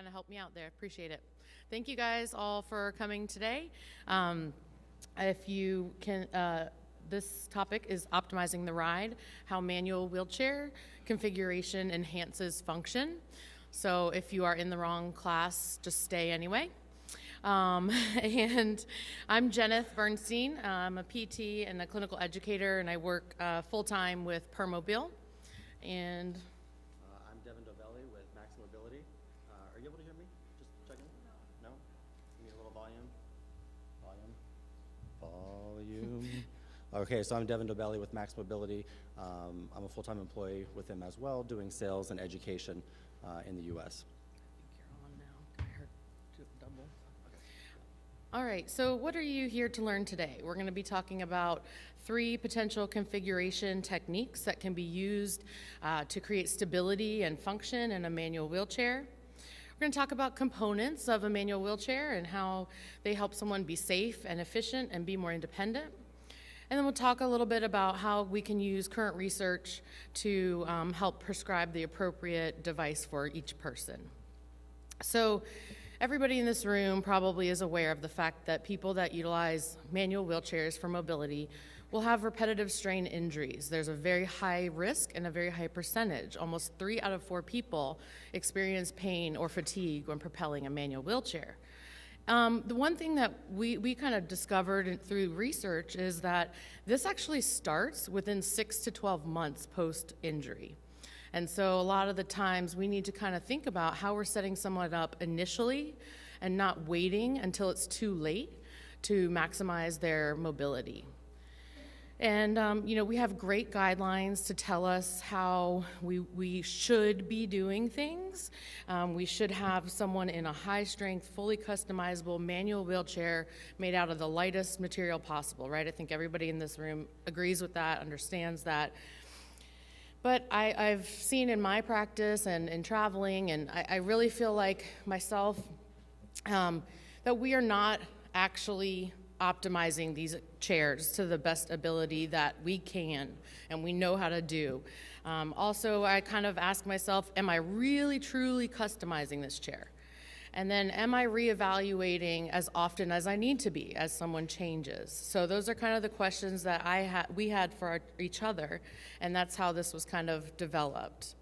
to help me out there. Appreciate it. Thank you guys all for coming today. If you can, this topic is optimizing the ride, how manual wheelchair configuration enhances function. So if you are in the wrong class, just stay anyway. And I'm Jennith Bernstein. I'm a PT and a clinical educator, and I work full-time with Permobil. And I'm Devon Doebele with Max Mobility. Are you able to hear me? Just checking. No? You need a little volume? Volume. Okay, so I'm Devon Doebele with Max Mobility. I'm a full-time employee with them as well, doing sales and education in the U.S. I think you're on now. I heard double. All right, so what are you here to learn today? We're going to be talking about 3 potential configuration techniques that can be used to create stability and function in a manual wheelchair. We're going to talk about components of a manual wheelchair and how they help someone be safe and efficient and be more independent. And then we'll talk a little bit about how we can use current research to help prescribe the appropriate device for each person. So everybody in this room probably is aware of the fact that people that utilize manual wheelchairs for mobility will have repetitive strain injuries. There's a very high risk and a very high percentage. Almost 3 out of 4 people experience pain or fatigue when propelling a manual wheelchair. The one thing that we kind of discovered through research is that this actually starts within 6 to 12 months post-injury. And so a lot of the times we need to kind of think about how we're setting someone up initially and not waiting until it's too late to maximize their mobility. And, we have great guidelines to tell us how we should be doing things. We should have someone in a high-strength, fully customizable manual wheelchair made out of the lightest material possible, right? I think everybody in this room agrees with that, understands that. But I've seen in my practice and in traveling, and I really feel like myself, that we are not actually optimizing these chairs to the best ability that we can and we know how to do. Also, I kind of ask myself, am I really truly customizing this chair? And then am I reevaluating as often as I need to be as someone changes? So those are kind of the questions that we had for each other, and that's how this was kind of developed.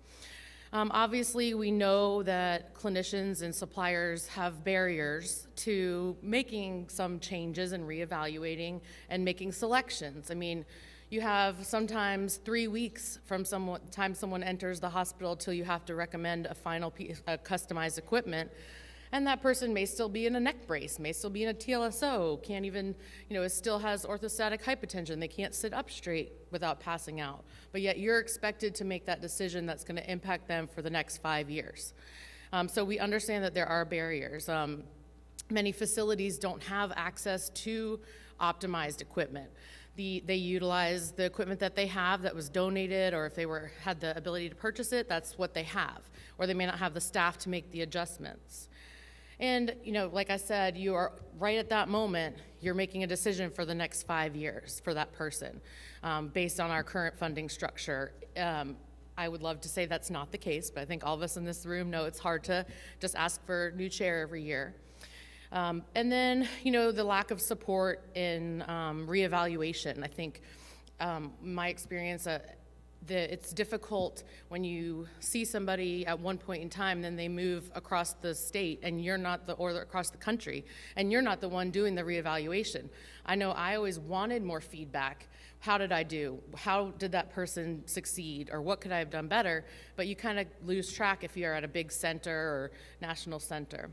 Obviously, we know that clinicians and suppliers have barriers to making some changes and reevaluating and making selections. I mean, you have sometimes 3 weeks from time someone enters the hospital till you have to recommend a final piece of customized equipment. And that person may still be in a neck brace, may still be in a TLSO, can't even, still has orthostatic hypotension. They can't sit up straight without passing out. But yet you're expected to make that decision that's going to impact them for the next 5 years. So we understand that there are barriers. Many facilities don't have access to optimized equipment. They utilize the equipment that they have that was donated, or if they had the ability to purchase it, that's what they have. Or they may not have the staff to make the adjustments. And, like I said, you are right at that moment, you're making a decision for the next 5 years for that person based on our current funding structure. I would love to say that's not the case, but I think all of us in this room know it's hard to just ask for a new chair every year. And then, the lack of support in reevaluation. I think my experience, it's difficult when you see somebody at one point in time, then they move across the state and or across the country, and you're not the one doing the reevaluation. I know I always wanted more feedback. How did I do? How did that person succeed? Or what could I have done better? But you kind of lose track if you're at a big center or national center.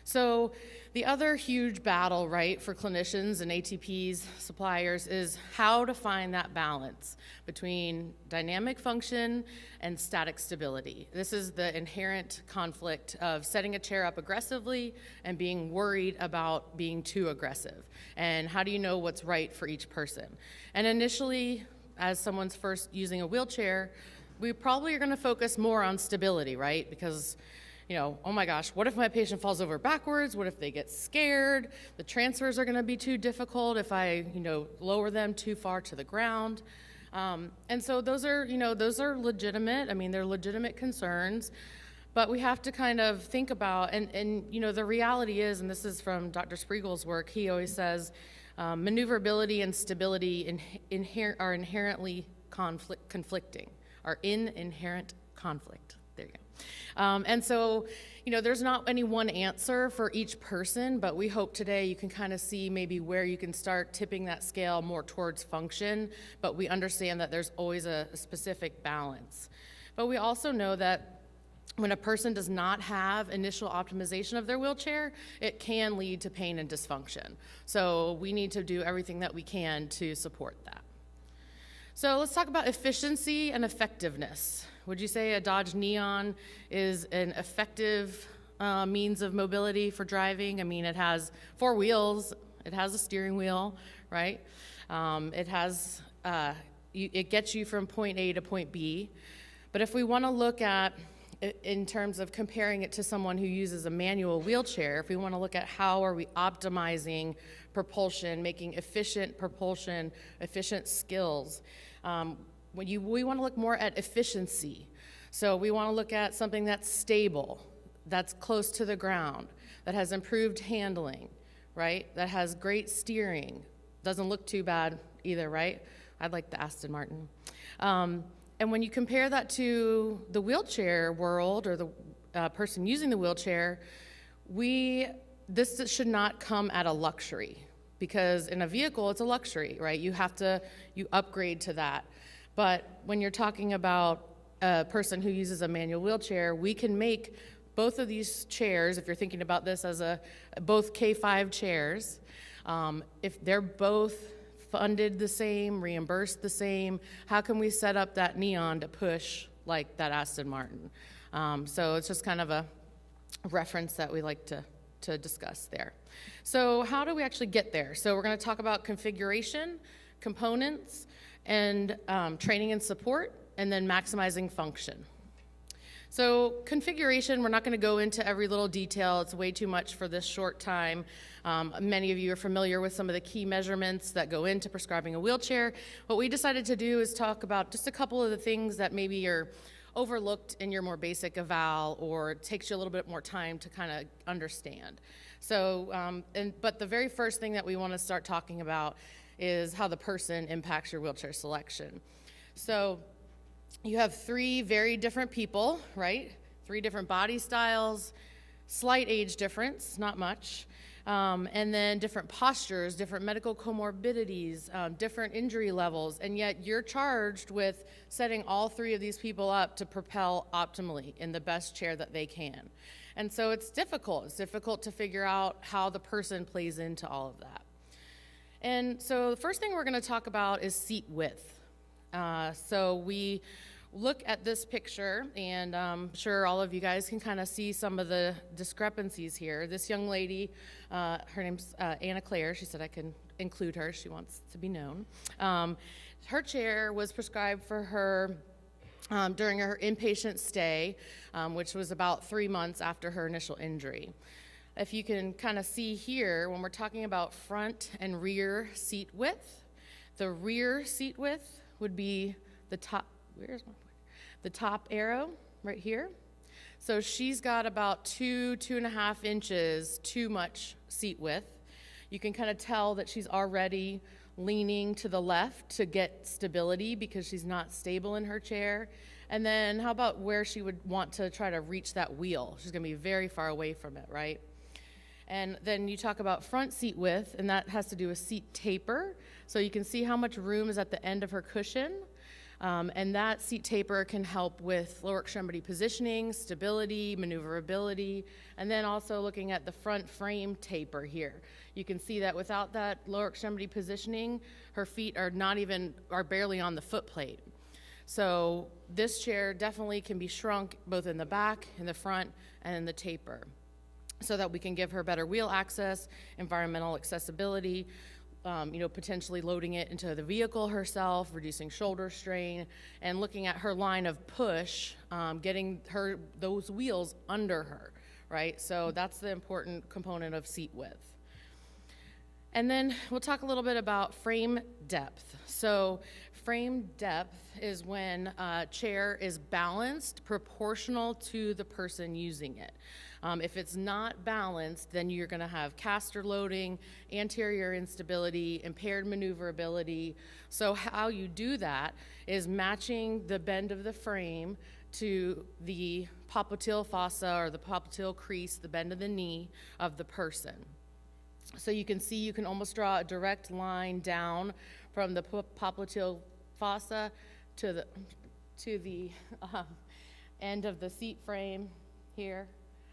So the other huge battle, right, for clinicians and ATPs, suppliers, is how to find that balance between dynamic function and static stability. This is the inherent conflict of setting a chair up aggressively and being worried about being too aggressive. And how do you know what's right for each person? And initially, as someone's first using a wheelchair, we probably are going to focus more on stability, right? Because oh my gosh, what if my patient falls over backwards? What if they get scared? The transfers are going to be too difficult if I, lower them too far to the ground. And so those are legitimate. I mean, they're legitimate concerns. But we have to kind of think about, and you know, the reality is, and this is from Dr. Spriegel's work, he always says, maneuverability and stability are inherently conflicting, are in inherent conflict. There you go. And so, you know, there's not any one answer for each person, but we hope today you can kind of see maybe where you can start tipping that scale more towards function, but we understand that there's always a specific balance. But we also know that when a person does not have initial optimization of their wheelchair, it can lead to pain and dysfunction. So we need to do everything that we can to support that. So let's talk about efficiency and effectiveness. Would you say a Dodge Neon is an effective means of mobility for driving? I mean, it has 4 wheels, it has a steering wheel, right? It gets you from point A to point B. But if we want to look at, in terms of comparing it to someone who uses a manual wheelchair, if we want to look at how are we optimizing propulsion, making efficient propulsion, efficient skills, we want to look more at efficiency. So we want to look at something that's stable, that's close to the ground, that has improved handling, right? That has great steering. Doesn't look too bad either, right? I'd like the Aston Martin. And when you compare that to the wheelchair world or the person using the wheelchair, this should not come at a luxury, because in a vehicle, it's a luxury, right? You upgrade to that. But when you're talking about a person who uses a manual wheelchair, we can make both of these chairs, if you're thinking about this as both K5 chairs, if they're both funded the same, reimbursed the same, how can we set up that Neon to push like that Aston Martin? So it's just kind of a reference that we like to discuss there. So how do we actually get there? So we're going to talk about configuration, components, and training and support, and then maximizing function. So configuration, we're not going to go into every little detail. It's way too much for this short time. Many of you are familiar with some of the key measurements that go into prescribing a wheelchair. What we decided to do is talk about just a couple of the things that maybe are overlooked in your more basic eval, or it takes you a little bit more time to kind of understand. So, but the very first thing that we want to start talking about is how the person impacts your wheelchair selection. So you have 3 very different people, right? 3 different body styles, slight age difference, not much, and then different postures, different medical comorbidities, different injury levels, and yet you're charged with setting all 3 of these people up to propel optimally in the best chair that they can. And so it's difficult. It's difficult to figure out how the person plays into all of that. And so the first thing we're going to talk about is seat width. So we look at this picture, and I'm sure all of you guys can kind of see some of the discrepancies here. This young lady, her name's Anna Claire. She said I can include her. She wants to be known. Her chair was prescribed for her during her inpatient stay, which was about 3 months after her initial injury. If you can kind of see here, when we're talking about front and rear seat width, the rear seat width would be the top, where's my point? The top arrow right here. So she's got about 2.5 inches too much seat width. You can kind of tell that she's already leaning to the left to get stability because she's not stable in her chair. And then how about where she would want to try to reach that wheel? She's going to be very far away from it, right? And then you talk about front seat width, and that has to do with seat taper. So you can see how much room is at the end of her cushion. And that seat taper can help with lower extremity positioning, stability, maneuverability, and then also looking at the front frame taper here. You can see that without that lower extremity positioning, her feet are barely on the foot plate. So this chair definitely can be shrunk both in the back, in the front, and in the taper, so that we can give her better wheel access, environmental accessibility, potentially loading it into the vehicle herself, reducing shoulder strain, and looking at her line of push, getting those wheels under her, right? So that's the important component of seat width. And then we'll talk a little bit about frame depth. So frame depth is when a chair is balanced proportional to the person using it. If it's not balanced, then you're going to have caster loading, anterior instability, impaired maneuverability. So how you do that is matching the bend of the frame to the popliteal fossa or the popliteal crease, the bend of the knee of the person. So you can see, you can almost draw a direct line down from the popliteal fossa to the end of the seat frame here.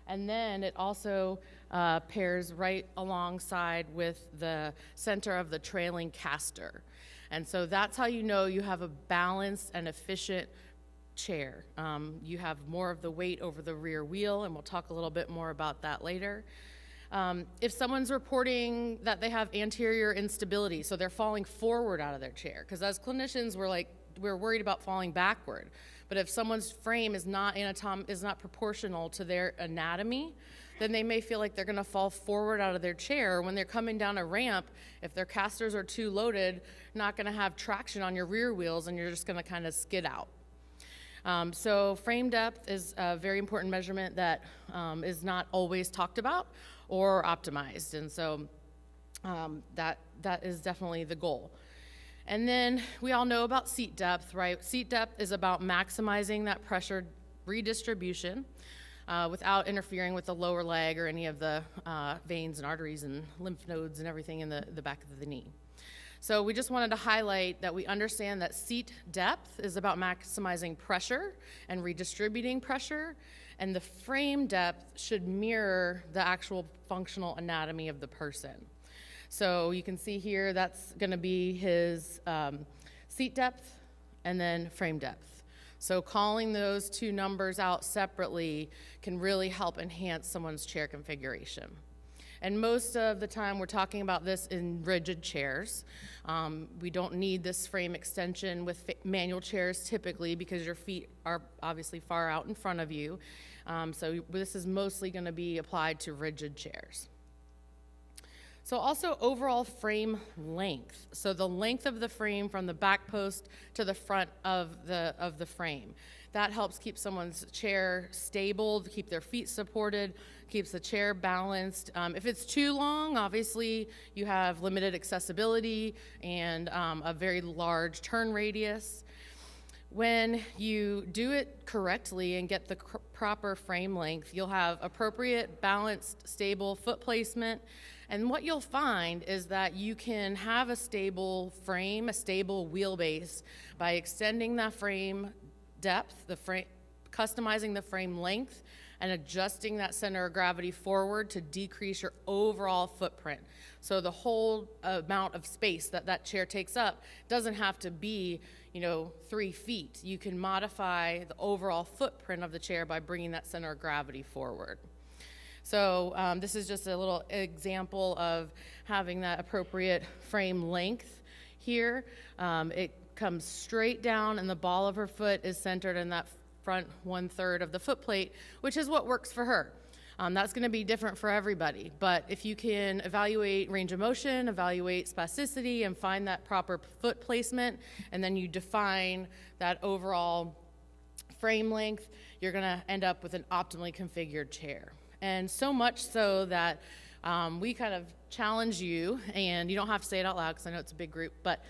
And then it also pairs right alongside with the center of the trailing caster. And so that's how you know you have a balanced and efficient chair. You have more of the weight over the rear wheel, and we'll talk a little bit more about that later. If someone's reporting that they have anterior instability, so they're falling forward out of their chair, because as clinicians, we're worried about falling backward. But if someone's frame is not proportional to their anatomy, then they may feel like they're going to fall forward out of their chair. When they're coming down a ramp, if their casters are too loaded, not going to have traction on your rear wheels, and you're just going to kind of skid out. So frame depth is a very important measurement that is not always talked about or optimized, and so that is definitely the goal. And then we all know about seat depth, right? Seat depth is about maximizing that pressure redistribution without interfering with the lower leg or any of the veins and arteries and lymph nodes and everything in the back of the knee. So we just wanted to highlight that we understand that seat depth is about maximizing pressure and redistributing pressure, and the frame depth should mirror the actual functional anatomy of the person. So you can see here that's going to be his seat depth and then frame depth. So calling those two numbers out separately can really help enhance someone's chair configuration. And most of the time we're talking about this in rigid chairs. We don't need this frame extension with manual chairs typically because your feet are obviously far out in front of you. So this is mostly going to be applied to rigid chairs. So also overall frame length. So the length of the frame from the back post to the front of the frame. That helps keep someone's chair stable, keep their feet supported, keeps the chair balanced. If it's too long, obviously you have limited accessibility and a very large turn radius. When you do it correctly and get the proper frame length, you'll have appropriate, balanced, stable foot placement. And what you'll find is that you can have a stable frame, a stable wheelbase by extending that frame depth, customizing the frame length, and adjusting that center of gravity forward to decrease your overall footprint. So the whole amount of space that chair takes up doesn't have to be 3 feet. You can modify the overall footprint of the chair by bringing that center of gravity forward. So this is just a little example of having that appropriate frame length here. It comes straight down and the ball of her foot is centered in that front 1/3 of the foot plate, which is what works for her. That's going to be different for everybody, but if you can evaluate range of motion, evaluate spasticity, and find that proper foot placement, and then you define that overall frame length, you're going to end up with an optimally configured chair. And so much so that we kind of challenge you, and you don't have to say it out loud because I know it's a big group, but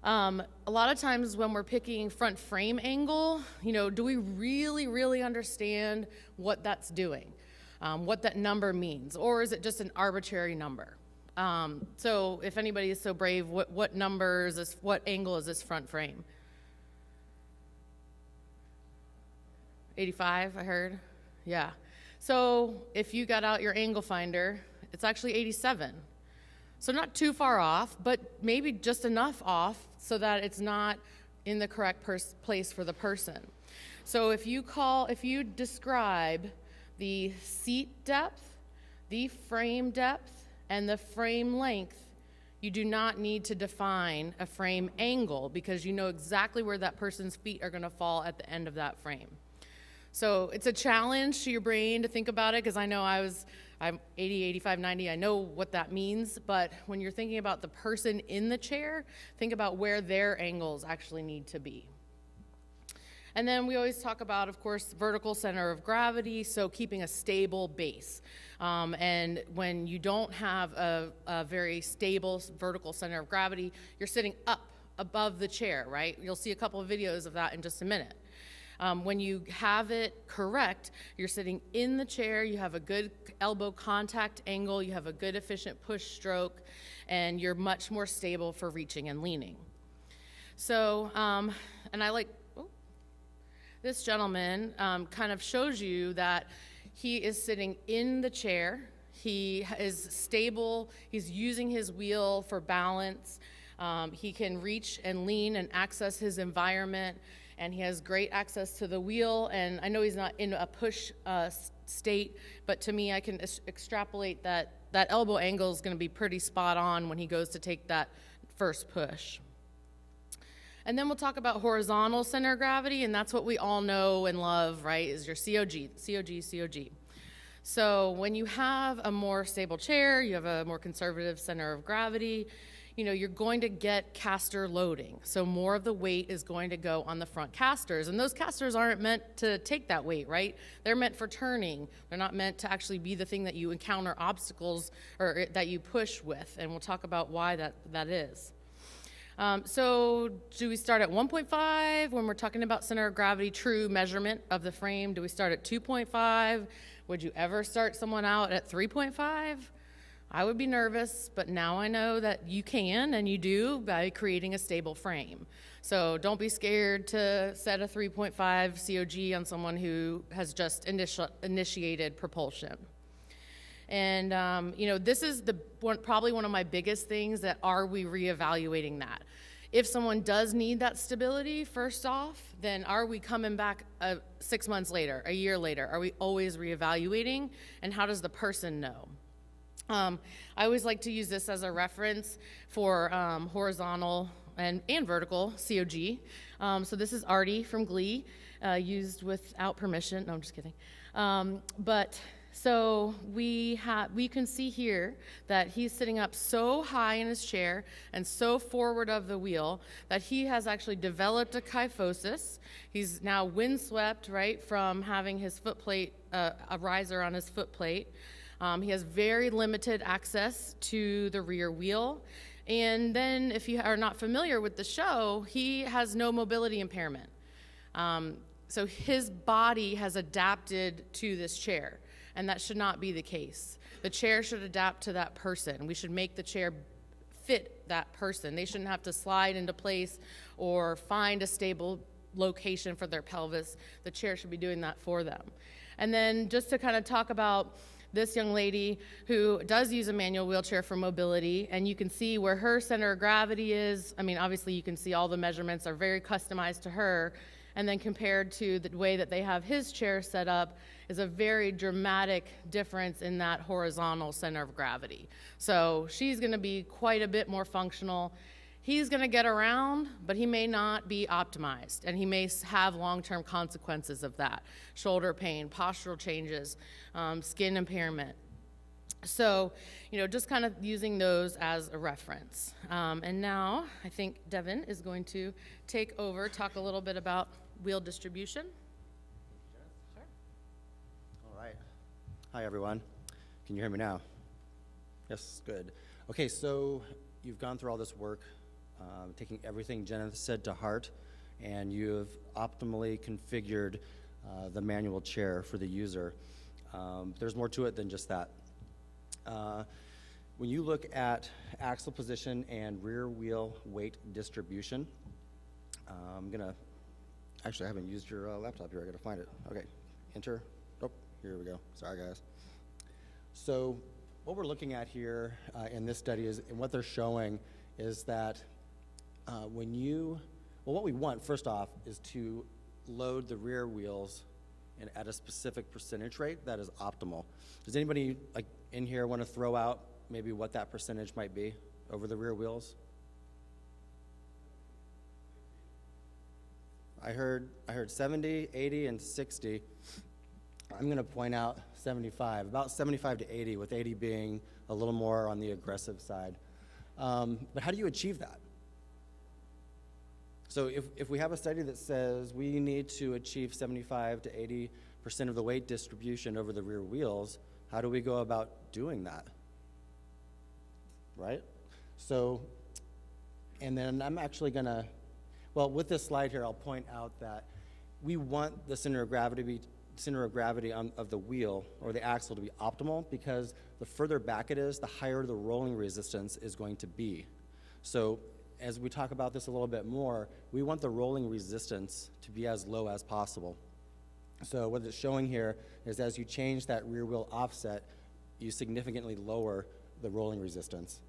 a lot of times when we're picking front frame angle, do we really understand what that's doing, what that number means, or is it just an arbitrary number? So if anybody is so brave, what number is this, what angle is this front frame? 85, I heard? Yeah. So if you got out your angle finder, it's actually 87. So not too far off, but maybe just enough off so that it's not in the correct place for the person. So if you describe the seat depth, the frame depth, and the frame length, you do not need to define a frame angle because you know exactly where that person's feet are going to fall at the end of that frame. So it's a challenge to your brain to think about it because I know I was I'm 80, 85, 90, I know what that means, but when you're thinking about the person in the chair, think about where their angles actually need to be. And then we always talk about, of course, vertical center of gravity, so keeping a stable base. And when you don't have a very stable vertical center of gravity, you're sitting up above the chair, right? You'll see a couple of videos of that in just a minute. When you have it correct, you're sitting in the chair, you have a good elbow contact angle, you have a good efficient push stroke, and you're much more stable for reaching and leaning. So, and I like, this gentleman kind of shows you that he is sitting in the chair, he is stable, he's using his wheel for balance, he can reach and lean and access his environment, and he has great access to the wheel. And I know he's not in a push state, but to me I can extrapolate that elbow angle is going to be pretty spot on when he goes to take that first push. And then we'll talk about horizontal center of gravity, and that's what we all know and love, right, is your COG. So when you have a more stable chair, you have a more conservative center of gravity, you know, you're going to get caster loading. So more of the weight is going to go on the front casters, and those casters aren't meant to take that weight, right? They're meant for turning. They're not meant to actually be the thing that you encounter obstacles or that you push with, and we'll talk about why that is. So do we start at 1.5 when we're talking about center of gravity, true measurement of the frame? Do we start at 2.5? Would you ever start someone out at 3.5? I would be nervous, but now I know that you can and you do by creating a stable frame. So don't be scared to set a 3.5 COG on someone who has just initiated propulsion. And, you know, this is probably one of my biggest things, that are we reevaluating that? If someone does need that stability, first off, then are we coming back 6 months later, a year later? Are we always reevaluating? And how does the person know? I always like to use this as a reference for horizontal and vertical COG. So this is Artie from Glee, used without permission. No, I'm just kidding. So we can see here that he's sitting up so high in his chair and so forward of the wheel that he has actually developed a kyphosis. He's now windswept, right, from having his foot plate, a riser on his foot plate. He has very limited access to the rear wheel. And then if you are not familiar with the show, he has no mobility impairment. So his body has adapted to this chair. And that should not be the case. The chair should adapt to that person. We should make the chair fit that person. They shouldn't have to slide into place or find a stable location for their pelvis. The chair should be doing that for them. And then just to kind of talk about this young lady who does use a manual wheelchair for mobility, and you can see where her center of gravity is. I mean, obviously you can see all the measurements are very customized to her, and then compared to the way that they have his chair set up is a very dramatic difference in that horizontal center of gravity. So she's gonna be quite a bit more functional. He's gonna get around, but he may not be optimized, and he may have long-term consequences of that. Shoulder pain, postural changes, skin impairment. So, you know, just kind of using those as a reference. And now I think Devon is going to take over, talk a little bit about wheel distribution. Sure. All right. Hi, everyone. Can you hear me now? Yes, good. Okay, so you've gone through all this work, taking everything Jennith said to heart, and you've optimally configured the manual chair for the user. There's more to it than just that. When you look at axle position and rear wheel weight distribution, I'm gonna, actually I haven't used your laptop here, I gotta find it. Okay, enter, oh, here we go, sorry guys. So what we're looking at here in this study is, and what they're showing is that what we want first off is to load the rear wheels and at a specific percentage rate that is optimal. Does anybody like in here want to throw out maybe what that percentage might be over the rear wheels? I heard 70, 80, and 60. I'm going to point out 75, about 75 to 80, with 80 being a little more on the aggressive side. But how do you achieve that? So if we have a study that says we need to achieve 75 to 80% of the weight distribution over the rear wheels, how do we go about doing that? Right? So, and then I'm actually gonna, well, with this slide here, I'll point out that we want the center of gravity of the wheel or the axle to be optimal, because the further back it is, the higher the rolling resistance is going to be. So as we talk about this a little bit more, we want the rolling resistance to be as low as possible. So what it's showing here is as you change that rear wheel offset, you significantly lower the rolling resistance.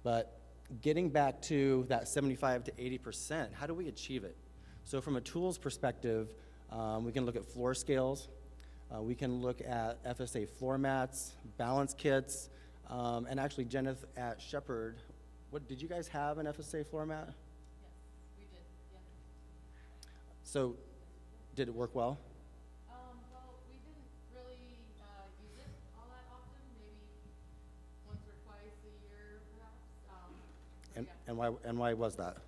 But getting back to that 75 to 80%, how do we achieve it? So from a tools perspective, we can look at floor scales, we can look at FSA floor mats, balance kits, and actually Jennith at Shepherd, what, did you guys have an FSA floor mat? Yes, we did, yeah. So did it work well? Well, we didn't really use it all that often, maybe once or twice a year, perhaps. And, yeah. and why was that?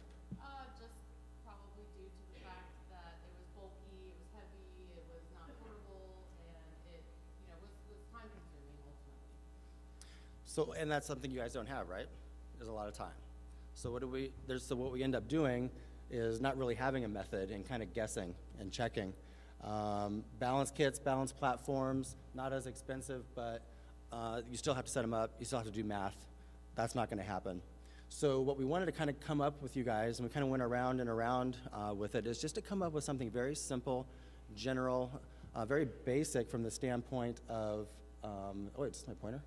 Just probably due to the fact that it was bulky, it was heavy, it was not portable, and it, was time consuming ultimately. So, and that's something you guys don't have, right? There's a lot of time. So what we end up doing is not really having a method and kind of guessing and checking. Balance kits, balance platforms, not as expensive, but you still have to set them up, you still have to do math. That's not gonna happen. So what we wanted to kind of come up with you guys, and we kind of went around and around with it, is just to come up with something very simple, general, very basic from the standpoint of, oh wait, is my pointer?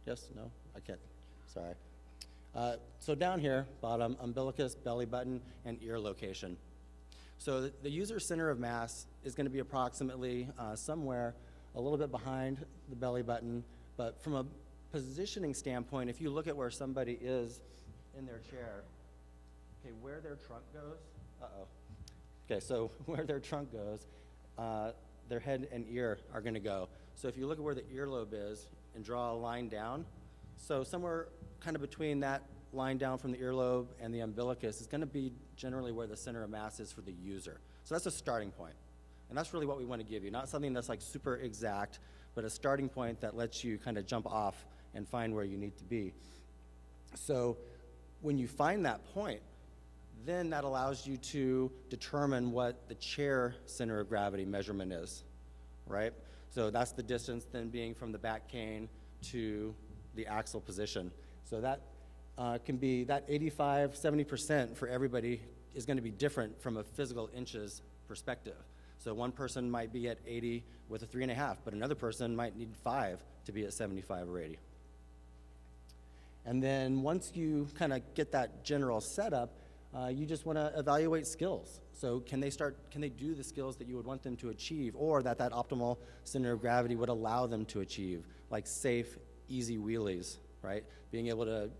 Yes, no, I can't, sorry. So down here, bottom, umbilicus, belly button, and ear location. So the user center of mass is gonna be approximately somewhere a little bit behind the belly button, but from a positioning standpoint, if you look at where somebody is in their chair, okay, where their trunk goes, okay, so where their trunk goes, their head and ear are gonna go. So if you look at where the earlobe is and draw a line down, so somewhere kind of between that line down from the earlobe and the umbilicus is gonna be generally where the center of mass is for the user. So that's a starting point. And that's really what we wanna give you, not something that's like super exact, but a starting point that lets you kind of jump off and find where you need to be. So when you find that point, then that allows you to determine what the chair center of gravity measurement is, right? So that's the distance then being from the back cane to the axle position. So that can be, that 85, 70% for everybody is gonna be different from a physical inches perspective. So one person might be at 80 with a 3.5, but another person might need 5 to be at 75 or 80. And then once you kind of get that general setup, you just want to evaluate skills. So can they do the skills that you would want them to achieve, or that optimal center of gravity would allow them to achieve, like safe, easy wheelies, right? Being able to,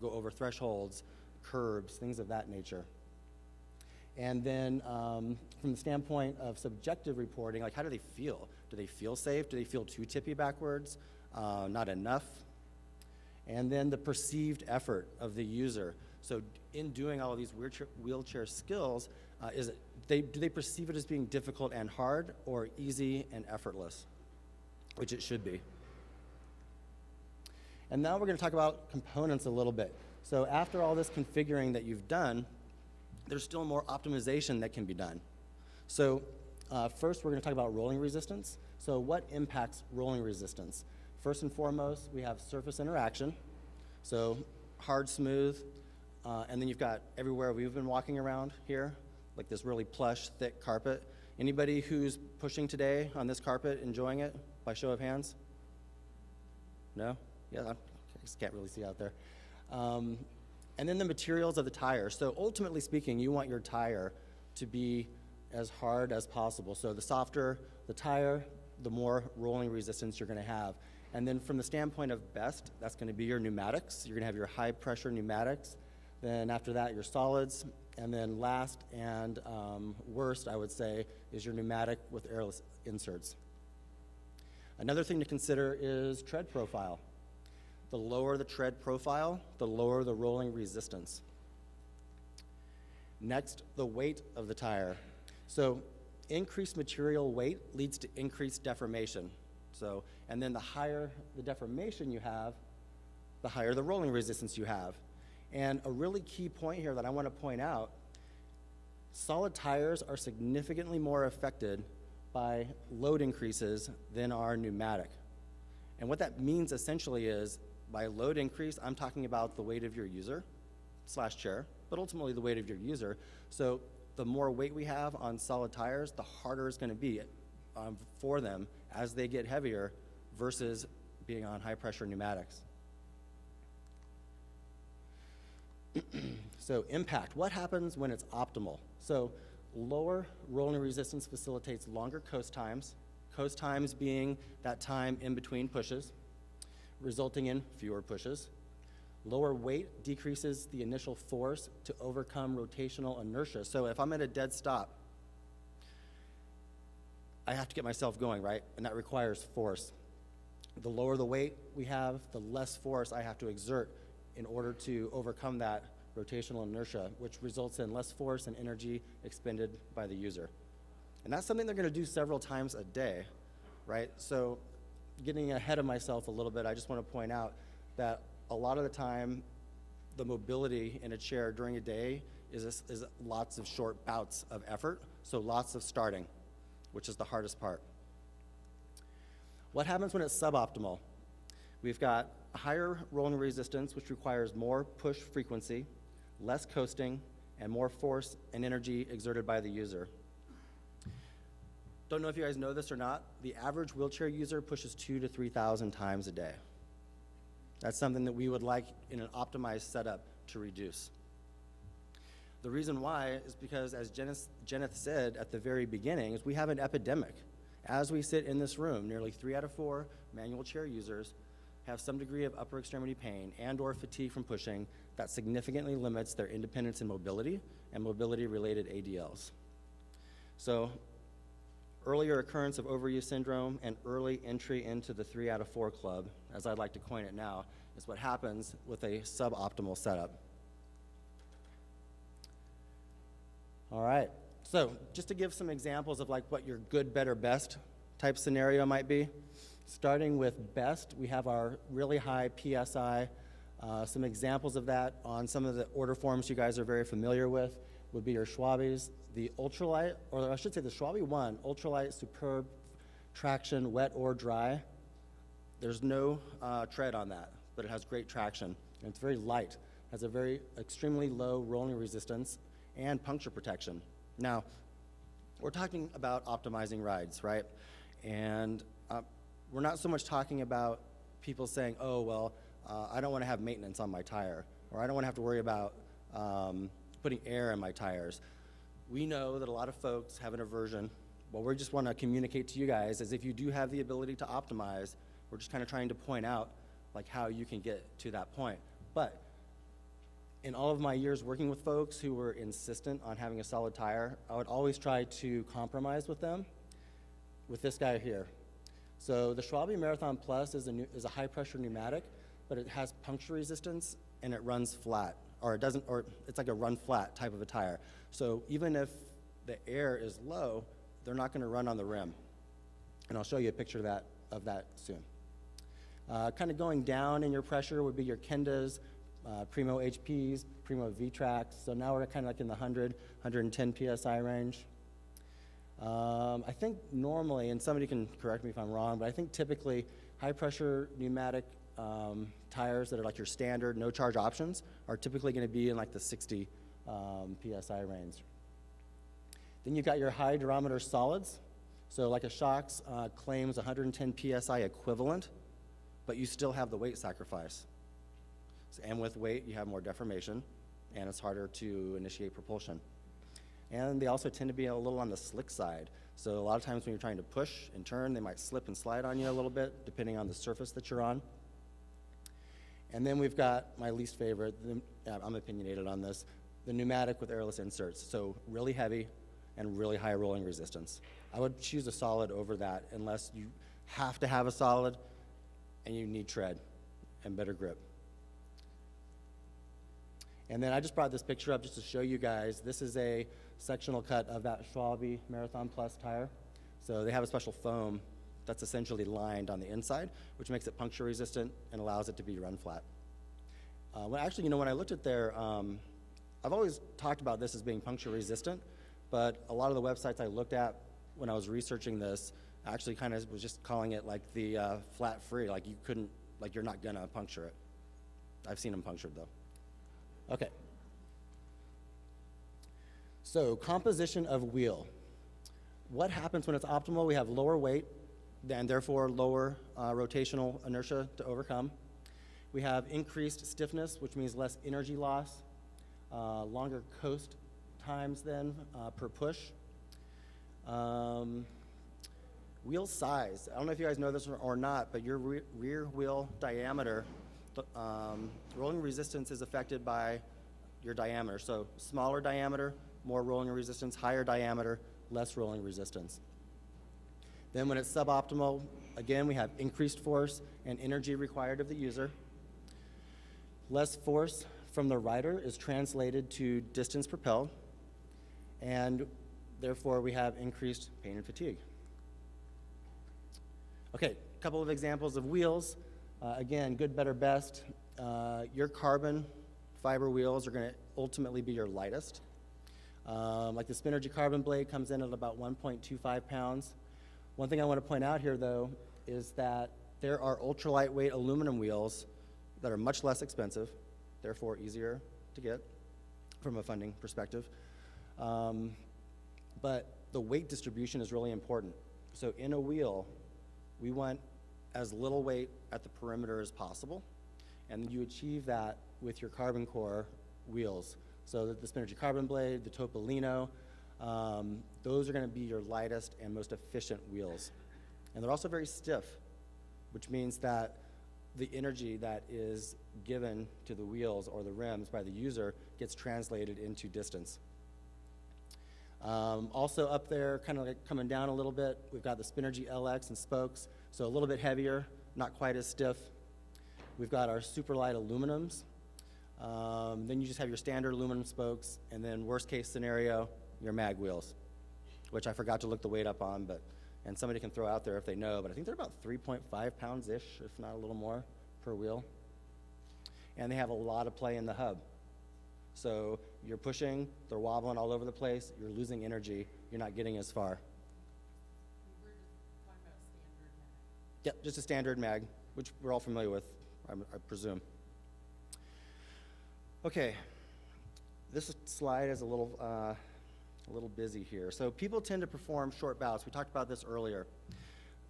go over thresholds, curbs, things of that nature. And then from the standpoint of subjective reporting, like how do they feel? Do they feel safe? Do they feel too tippy backwards? Not enough? And then the perceived effort of the user. So in doing all of these wheelchair skills, do they perceive it as being difficult and hard, or easy and effortless, which it should be. And now we're gonna talk about components a little bit. So after all this configuring that you've done, there's still more optimization that can be done. So first we're gonna talk about rolling resistance. So what impacts rolling resistance? First and foremost, we have surface interaction. So hard, smooth, and then you've got everywhere we've been walking around here, like this really plush, thick carpet. Anybody who's pushing today on this carpet enjoying it, by show of hands? No? Yeah, I just can't really see out there. And then the materials of the tire. So ultimately speaking, you want your tire to be as hard as possible. So the softer the tire, the more rolling resistance you're gonna have. And then from the standpoint of best, that's gonna be your pneumatics. You're gonna have your high pressure pneumatics. Then after that, your solids. And then last and worst, I would say, is your pneumatic with airless inserts. Another thing to consider is tread profile. The lower the tread profile, the lower the rolling resistance. Next, the weight of the tire. So increased material weight leads to increased deformation. And then the higher the deformation you have, the higher the rolling resistance you have. And a really key point here that I want to point out, solid tires are significantly more affected by load increases than are pneumatic. And what that means essentially is, by load increase, I'm talking about the weight of your user / chair, but ultimately the weight of your user. So the more weight we have on solid tires, the harder it's going to be for them as they get heavier versus being on high pressure pneumatics. So impact, what happens when it's optimal? So lower rolling resistance facilitates longer coast times being that time in between pushes, resulting in fewer pushes. Lower weight decreases the initial force to overcome rotational inertia. So if I'm at a dead stop, I have to get myself going, right? And that requires force. The lower the weight we have, the less force I have to exert in order to overcome that rotational inertia, which results in less force and energy expended by the user. And that's something they're going to do several times a day, right? So getting ahead of myself a little bit, I just want to point out that a lot of the time, the mobility in a chair during a day is lots of short bouts of effort, so lots of starting, which is the hardest part. What happens when it's suboptimal? We've got a higher rolling resistance, which requires more push frequency, less coasting, and more force and energy exerted by the user. Don't know if you guys know this or not, the average wheelchair user pushes 2,000 to 3,000 times a day. That's something that we would like in an optimized setup to reduce. The reason why is because, as Jennith said at the very beginning, is we have an epidemic. As we sit in this room, nearly 3 out of 4 manual chair users have some degree of upper extremity pain and or fatigue from pushing that significantly limits their independence and mobility-related ADLs. So earlier occurrence of overuse syndrome and early entry into the 3 out of 4 club, as I'd like to coin it now, is what happens with a suboptimal setup. All right, so just to give some examples of like what your good, better, best type scenario might be. Starting with best, we have our really high PSI. Some examples of that on some of the order forms you guys are very familiar with would be your Schwabes, the ultralight, or I should say the Schwabe 1, ultralight, superb, traction, wet or dry. There's no tread on that, but it has great traction. And it's very light, has a very extremely low rolling resistance and puncture protection. Now, we're talking about optimizing rides, right? And we're not so much talking about people saying, oh, well, I don't want to have maintenance on my tire, or I don't want to have to worry about putting air in my tires. We know that a lot of folks have an aversion. What we just want to communicate to you guys is if you do have the ability to optimize, we're just kind of trying to point out like how you can get to that point. But in all of my years working with folks who were insistent on having a solid tire, I would always try to compromise with them with this guy here. So the Schwabe Marathon Plus is a high pressure pneumatic, but it has puncture resistance and it runs flat, or it doesn't, or it's like a run flat type of a tire. So even if the air is low, they're not going to run on the rim. And I'll show you a picture of that soon. Kind of going down in your pressure would be your Kendas, Primo HPs, Primo V-Trax. So now we're kind of like in the 100, 110 PSI range. I think normally, and somebody can correct me if I'm wrong, but I think typically high pressure pneumatic tires that are like your standard no charge options are typically going to be in like the 60 PSI range. Then you've got your high durometer solids. So like a Shocks claims 110 PSI equivalent, but you still have the weight sacrifice. And with weight, you have more deformation, and it's harder to initiate propulsion. And they also tend to be a little on the slick side. So a lot of times when you're trying to push and turn, they might slip and slide on you a little bit, depending on the surface that you're on. And then we've got my least favorite, I'm opinionated on this, the pneumatic with airless inserts. So really heavy and really high rolling resistance. I would choose a solid over that unless you have to have a solid, and you need tread and better grip. And then I just brought this picture up just to show you guys. This is a sectional cut of that Schwalbe Marathon Plus tire. So they have a special foam that's essentially lined on the inside, which makes it puncture resistant and allows it to be run flat. Well, actually, you know, when I looked at their, I've always talked about this as being puncture resistant, but a lot of the websites I looked at when I was researching this actually kind of was just calling it like the flat free, like you couldn't, like you're not gonna puncture it. I've seen them punctured though. Okay. So composition of wheel. What happens when it's optimal? We have lower weight and therefore lower rotational inertia to overcome. We have increased stiffness, which means less energy loss, longer coast times then per push. Wheel size. I don't know if you guys know this or not, but your rear wheel diameter, rolling resistance is affected by your diameter. So smaller diameter, more rolling resistance, higher diameter, less rolling resistance. Then when it's suboptimal, again, we have increased force and energy required of the user. Less force from the rider is translated to distance propelled, and therefore we have increased pain and fatigue. Okay, a couple of examples of wheels. Again, good, better, best. Your carbon fiber wheels are going to ultimately be your lightest. Like the Spinergy carbon blade comes in at about 1.25 pounds. One thing I want to point out here, though, is that there are ultra-lightweight aluminum wheels that are much less expensive, therefore easier to get from a funding perspective. But the weight distribution is really important. So in a wheel, we want as little weight at the perimeter as possible, and you achieve that with your carbon core wheels. So the Spinergy carbon blade, the Topolino, those are going to be your lightest and most efficient wheels. And they're also very stiff, which means that the energy that is given to the wheels or the rims by the user gets translated into distance. Also up there, kind of like coming down a little bit, we've got the Spinergy LX and spokes, so a little bit heavier, not quite as stiff. We've got our super light aluminums. Then you just have your standard aluminum spokes, and then worst case scenario, your mag wheels, which I forgot to look the weight up on, and somebody can throw out there if they know, but I think they're about 3.5 pounds-ish, if not a little more, per wheel. And they have a lot of play in the hub. So you're pushing, they're wobbling all over the place, you're losing energy, you're not getting as far. We're just talking about standard mag. Yep, just a standard mag, which we're all familiar with, I presume. Okay, this slide is a little busy here. So people tend to perform short bouts. We talked about this earlier,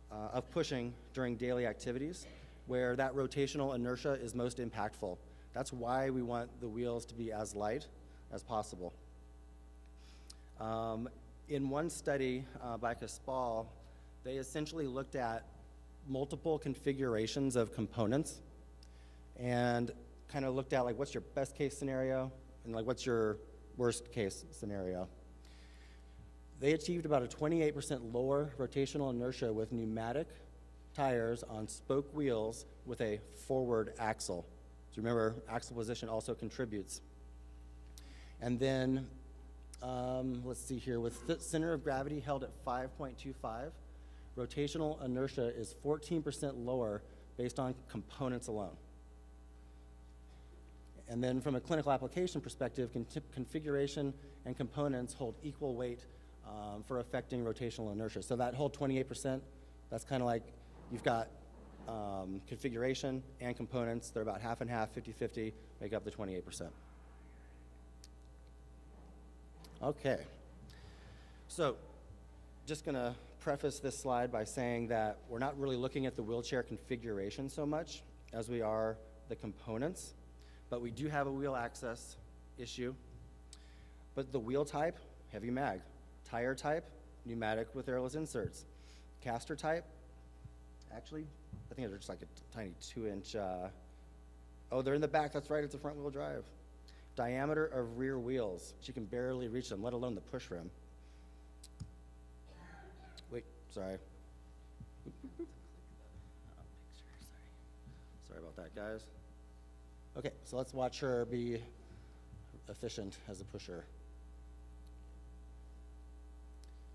of pushing during daily activities where that rotational inertia is most impactful. That's why we want the wheels to be as light as possible. In one study by Caspal, they essentially looked at multiple configurations of components and kind of looked at like what's your best case scenario and like what's your worst case scenario. They achieved about a 28% lower rotational inertia with pneumatic tires on spoke wheels with a forward axle. So remember, axle position also contributes. And then, let's see here, with center of gravity held at 5.25, rotational inertia is 14% lower based on components alone. And then from a clinical application perspective, configuration and components hold equal weight for affecting rotational inertia. So that whole 28%, that's kind of like you've got configuration and components. They're about half and half, 50-50, make up the 28%. Okay. So just going to preface this slide by saying that we're not really looking at the wheelchair configuration so much as we are the components, but we do have a wheel access issue. But the wheel type, heavy mag. Tire type, pneumatic with airless inserts. Caster type, actually, I think they're just like a tiny 2-inch, oh, they're in the back, that's right, it's a front wheel drive. Diameter of rear wheels, she can barely reach them, let alone the push rim. Wait, sorry. guys. Okay, so let's watch her be efficient as a pusher.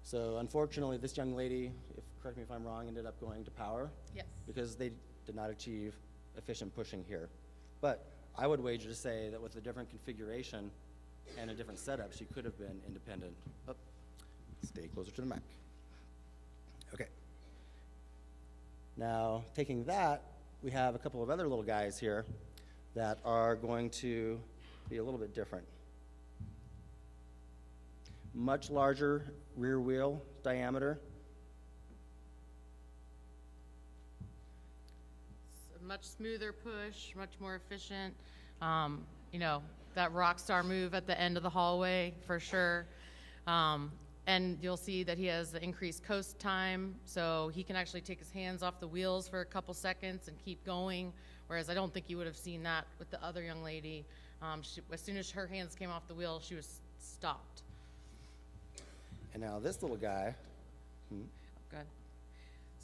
So unfortunately, this young lady, correct me if I'm wrong, ended up going to power. Yes. Because they did not achieve efficient pushing here. But I would wager to say that with a different configuration and a different setup, she could have been independent. Oh, stay closer to the mic. Okay. Now, taking that, we have a couple of other little guys here that are going to be a little bit different. Much larger rear wheel diameter. Much smoother push, much more efficient. You know, that rock star move at the end of the hallway for sure. And you'll see that he has the increased coast time, so he can actually take his hands off the wheels for a couple seconds and keep going, whereas I don't think you would have seen that with the other young lady. As soon as her hands came off the wheel, she was stopped. And now this little guy, Good.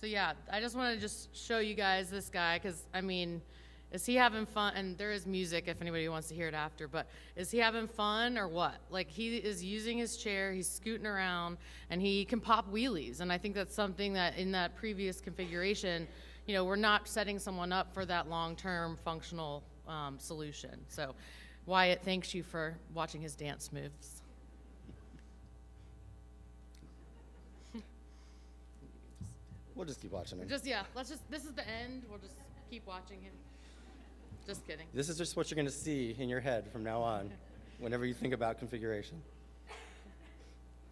So yeah, I just want to just show you guys this guy, because I mean, is he having fun? And there is music if anybody wants to hear it after, but is he having fun or what? Like, he is using his chair, he's scooting around, and he can pop wheelies. And I think that's something that in that previous configuration, you know, we're not setting someone up for that long-term functional solution. So Wyatt, thanks you for watching his dance moves. we'll just keep watching him. This is the end. We'll just keep watching him. Just kidding. This is just what you're going to see in your head from now on, whenever you think about configuration.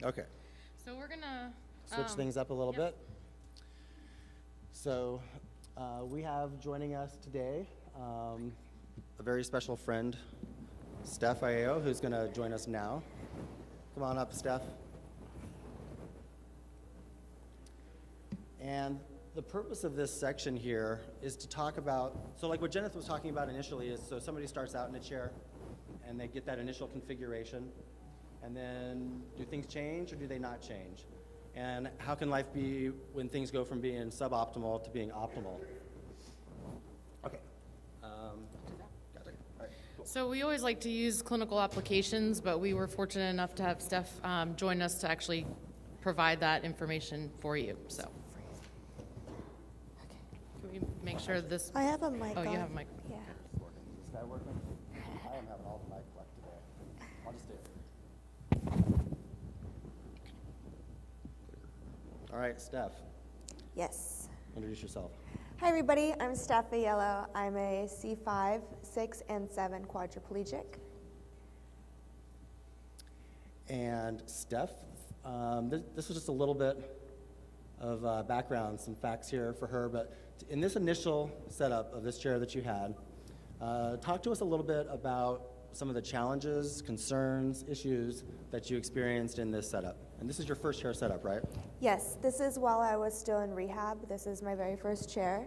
Okay. So we're gonna Switch things up a little bit. So we have joining us today a very special friend, Steph Iao, who's going to join us now. Come on up, Steph. And the purpose of this section here is to talk about, so like what Jennith was talking about initially is, so somebody starts out in a chair and they get that initial configuration, and then do things change or do they not change? And how can life be when things go from being suboptimal to being optimal? Okay. Got it. All right, cool. So we always like to use clinical applications, but we were fortunate enough to have Steph join us to actually provide that information for you. So, can we make sure this? I have a mic. Oh, on. you have a mic. Yeah. Is this guy working? I am having all the mic luck today. I'll just do it. All right, Steph, Yes. introduce yourself. Hi, everybody. I'm Steph Aiello. I'm a C5, 6, and 7 quadriplegic. And Steph, this was just a little bit of background, some facts here for her, but in this initial setup of this chair that you had, talk to us a little bit about some of the challenges, concerns, issues that you experienced in this setup. And this is your first chair setup, right? Yes, this is while I was still in rehab. This is my very first chair.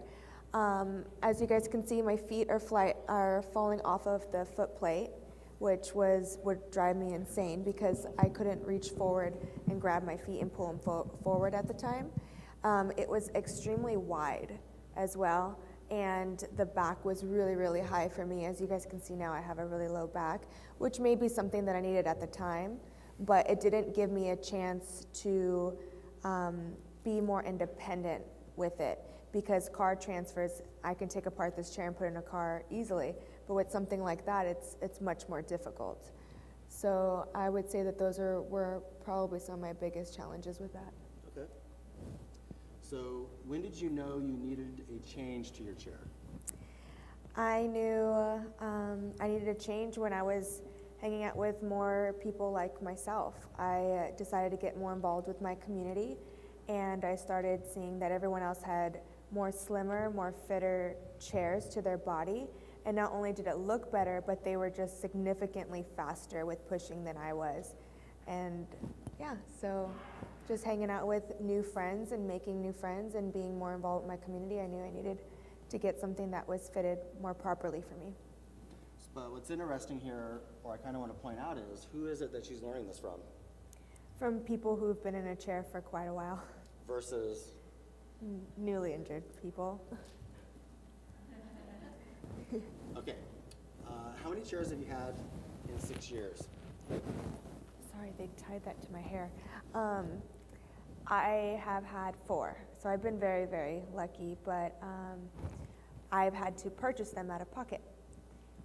As you guys can see, my feet are falling off of the foot plate, which would drive me insane because I couldn't reach forward and grab my feet and pull them forward at the time. It was extremely wide as well, and the back was really, really high for me. As you guys can see now, I have a really low back, which may be something that I needed at the time, but it didn't give me a chance to be more independent with it, because car transfers, I can take apart this chair and put it in a car easily, but with something like that, it's much more difficult. So I would say that those were probably some of my biggest challenges with that. Okay. So when did you know you needed a change to your chair? I knew I needed a change when I was hanging out with more people like myself. I decided to get more involved with my community, and I started seeing that everyone else had more slimmer, more fitter chairs to their body. And not only did it look better, but they were just significantly faster with pushing than I was. And yeah, so just hanging out with new friends and making new friends and being more involved with my community, I knew I needed to get something that was fitted more properly for me. But what's interesting here, or I kind of want to point out, is who is it that she's learning this from? From people who've been in a chair for quite a while. Versus? Newly injured people. Okay. How many chairs have you had in 6 years? Sorry, they tied that to my hair. I have had 4, so I've been very, very lucky, but I've had to purchase them out of pocket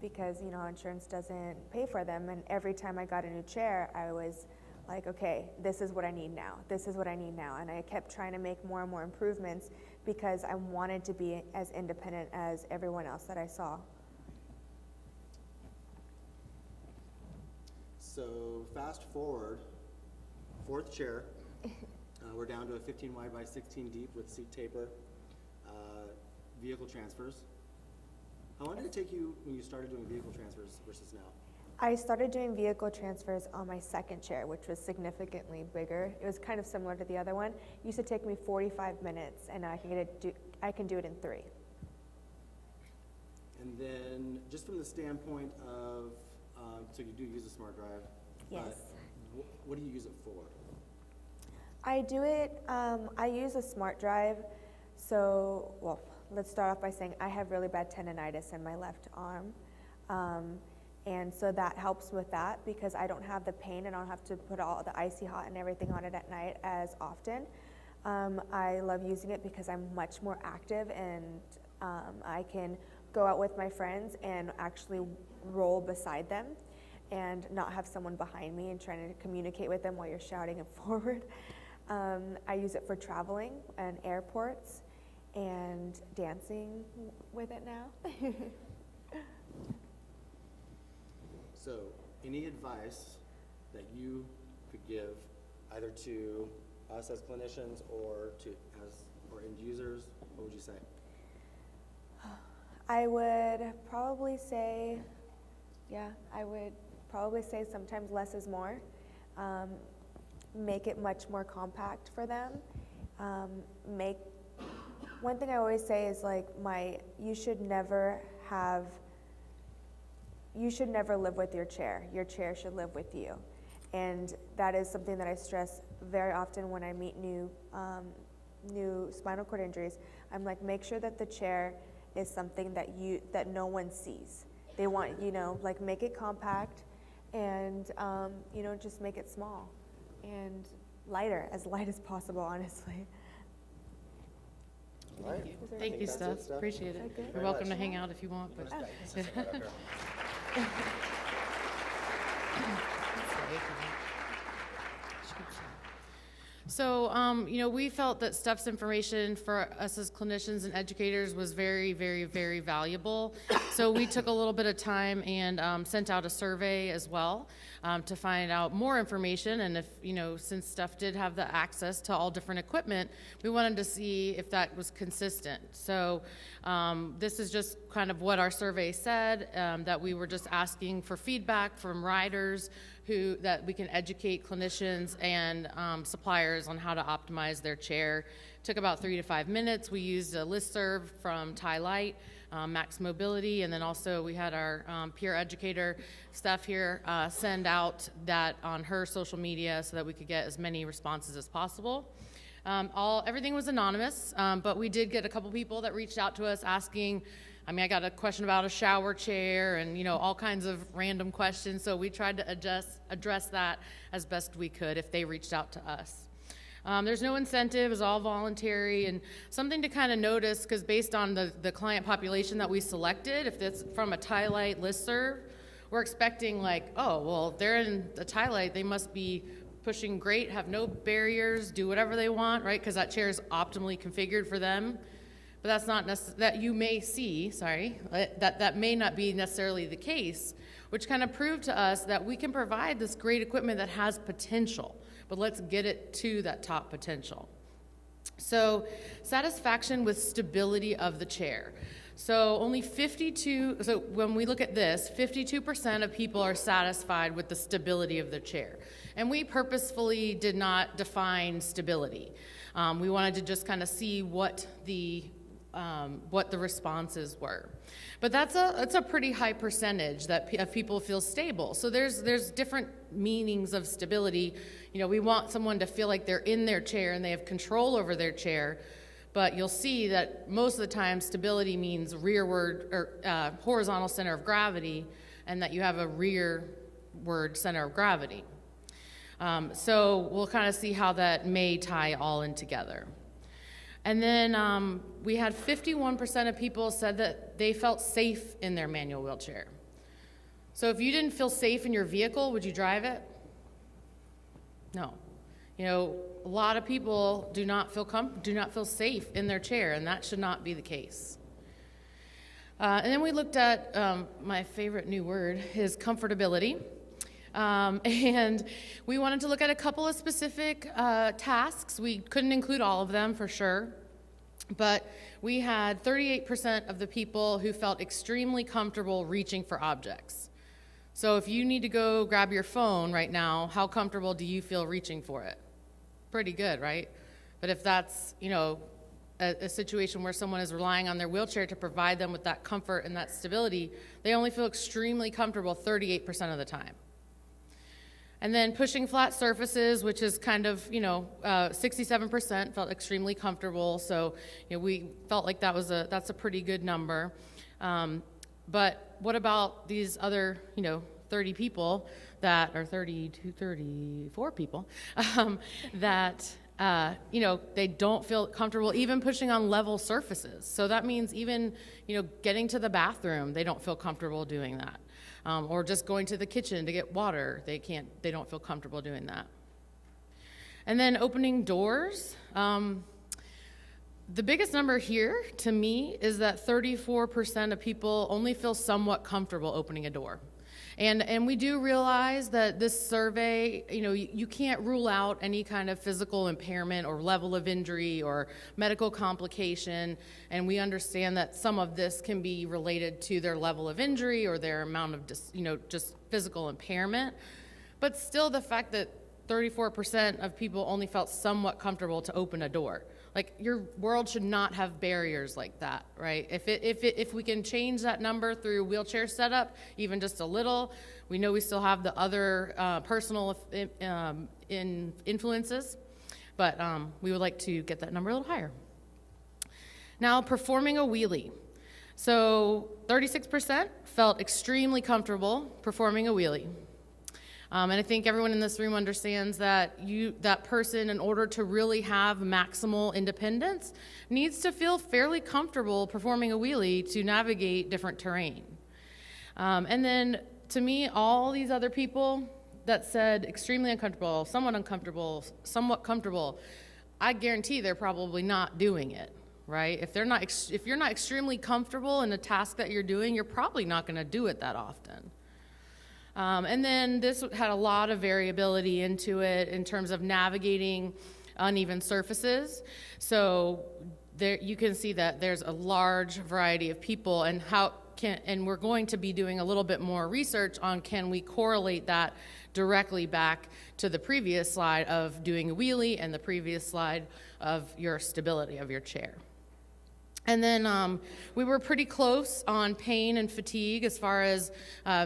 because, you know, insurance doesn't pay for them, and every time I got a new chair, I was like, okay, this is what I need now, this is what I need now, and I kept trying to make more and more improvements because I wanted to be as independent as everyone else that I saw. So fast forward, 4th chair. We're down to a 15 wide by 16 deep with seat taper, vehicle transfers. How long did it take you when you started doing vehicle transfers versus now? I started doing vehicle transfers on my 2nd chair, which was significantly bigger. It was kind of similar to the other one. It used to take me 45 minutes, and I can do it in 3. And then, just from the standpoint of, so you do use a smart drive. Yes. What do you use it for? I do it, I use a smart drive. So, well, let's start off by saying I have really bad tendonitis in my left arm. And so that helps with that because I don't have the pain and I don't have to put all the icy hot and everything on it at night as often. I love using it because I'm much more active and I can go out with my friends and actually roll beside them and not have someone behind me and trying to communicate with them while you're shouting and forward. I use it for traveling and airports and dancing with it now. So, any advice that you could give either to us as clinicians or end users, what would you say? I would probably say, sometimes less is more. Make it much more compact for them. One thing I always say is like you should never live with your chair should live with you. And that is something that I stress very often when I meet new spinal cord injuries. I'm like, make sure that the chair is something that no one sees. They want, like make it compact and, just make it small and lighter, as light as possible, honestly. All right. Thank you, That's Steph. it, Steph. Appreciate it. Okay. You're Very welcome much. to hang out if you want. But So, we felt that Steph's information for us as clinicians and educators was very, very, very valuable. So we took a little bit of time and sent out a survey as well to find out more information. And if, since Steph did have the access to all different equipment, we wanted to see if that was consistent. So this is just kind of what our survey said, that we were just asking for feedback from riders that we can educate clinicians and suppliers on how to optimize their chair. Took about 3 to 5 minutes. We used a listserv from Ty Light, Max Mobility, and then also we had our peer educator Steph here send out that on her social media so that we could get as many responses as possible. Everything was anonymous, but we did get a couple people that reached out to us asking. I got a question about a shower chair and, all kinds of random questions. So we tried to address that as best we could if they reached out to us. There's no incentive, it's all voluntary, and something to kind of notice, because based on the client population that we selected, if it's from a Ty Light listserv, we're expecting they're in the Ty Light, they must be pushing great, have no barriers, do whatever they want, right? Because that chair is optimally configured for them. But that's not that you may see, that may not be necessarily the case, which kind of proved to us that we can provide this great equipment that has potential, but let's get it to that top potential. So satisfaction with stability of the chair. So when we look at this, 52% of people are satisfied with the stability of their chair. And we purposefully did not define stability. We wanted to just kind of see what the responses were. But that's a pretty high percentage of people feel stable. So there's different meanings of stability. We want someone to feel like they're in their chair and they have control over their chair. but you'll see that most of the time stability means rearward or horizontal center of gravity, and that you have a rearward center of gravity. So we'll kind of see how that may tie all in together. And then we had 51% of people said that they felt safe in their manual wheelchair. So if you didn't feel safe in your vehicle, would you drive it? No. You know, a lot of people do not feel safe in their chair, and that should not be the case. And then we looked at my favorite new word is comfortability. And we wanted to look at a couple of specific tasks. We couldn't include all of them for sure, but we had 38% of the people who felt extremely comfortable reaching for objects. So if you need to go grab your phone right now, how comfortable do you feel reaching for it? Pretty good, right? But if that's, you know, a situation where someone is relying on their wheelchair to provide them with that comfort and that stability, they only feel extremely comfortable 38% of the time. And then pushing flat surfaces, which is kind of, 67% felt extremely comfortable. So, we felt like that's a pretty good number. But what about these other, 30 people that are 34 people that, they don't feel comfortable even pushing on level surfaces. So that means even, getting to the bathroom, they don't feel comfortable doing that. Or just going to the kitchen to get water, they don't feel comfortable doing that. And then opening doors. The biggest number here to me is that 34% of people only feel somewhat comfortable opening a door. And we do realize that this survey, you can't rule out any kind of physical impairment or level of injury or medical complication, and we understand that some of this can be related to their level of injury or their amount of just physical impairment. But still, the fact that 34% of people only felt somewhat comfortable to open a door. Like, your world should not have barriers like that, right? If we can change that number through wheelchair setup, even just a little, we know we still have the other personal influences, but we would like to get that number a little higher. Now, performing a wheelie. So 36% felt extremely comfortable performing a wheelie. And I think everyone in this room understands that that person, in order to really have maximal independence, needs to feel fairly comfortable performing a wheelie to navigate different terrain. And then, to me, all these other people that said extremely uncomfortable, somewhat comfortable, I guarantee they're probably not doing it, right? If you're not extremely comfortable in a task that you're doing, you're probably not going to do it that often. And then this had a lot of variability into it in terms of navigating uneven surfaces. So there you can see that there's a large variety of people, and and we're going to be doing a little bit more research on can we correlate that directly back to the previous slide of doing a wheelie and the previous slide of your stability of your chair. And then we were pretty close on pain and fatigue as far as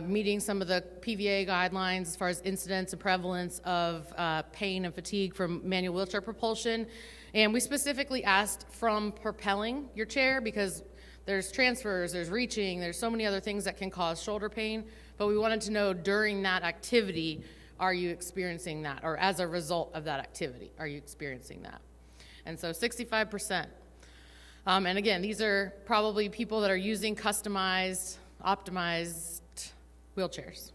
meeting some of the PVA guidelines as far as incidence and prevalence of pain and fatigue from manual wheelchair propulsion. And we specifically asked from propelling your chair because there's transfers, there's reaching, there's so many other things that can cause shoulder pain. But we wanted to know during that activity, are you experiencing that? Or as a result of that activity, are you experiencing that? And so 65%. And again, these are probably people that are using customized, optimized wheelchairs.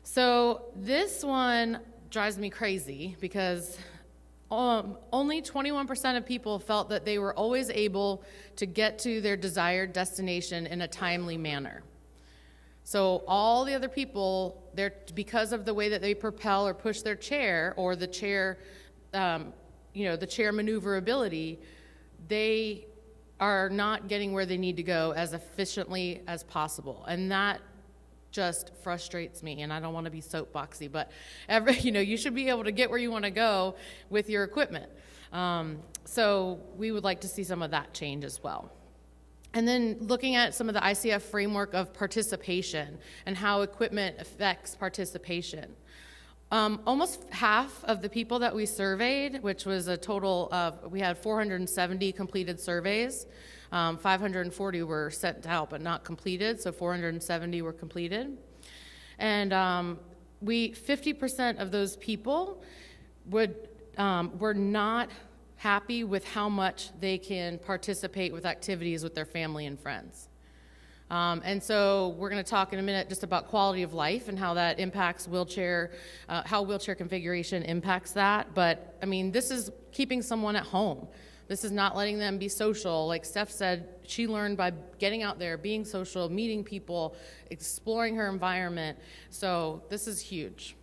So this one drives me crazy because only 21% of people felt that they were always able to get to their desired destination in a timely manner. So all the other people, because of the way that they propel or push their chair or the chair, the chair maneuverability, they are not getting where they need to go as efficiently as possible. And that just frustrates me, and I don't want to be soapboxy, but you should be able to get where you want to go with your equipment. So we would like to see some of that change as well. And then looking at some of the ICF framework of participation and how equipment affects participation. Almost half of the people that we surveyed, which was a total of, we had 470 completed surveys. 540 were sent out but not completed, so 470 were completed. And 50% of those people were not happy with how much they can participate with activities with their family and friends. And so we're going to talk in a minute just about quality of life and how that impacts how wheelchair configuration impacts that. But I mean, this is keeping someone at home. This is not letting them be social. Like Steph said, she learned by getting out there, being social, meeting people, exploring her environment. So this is huge.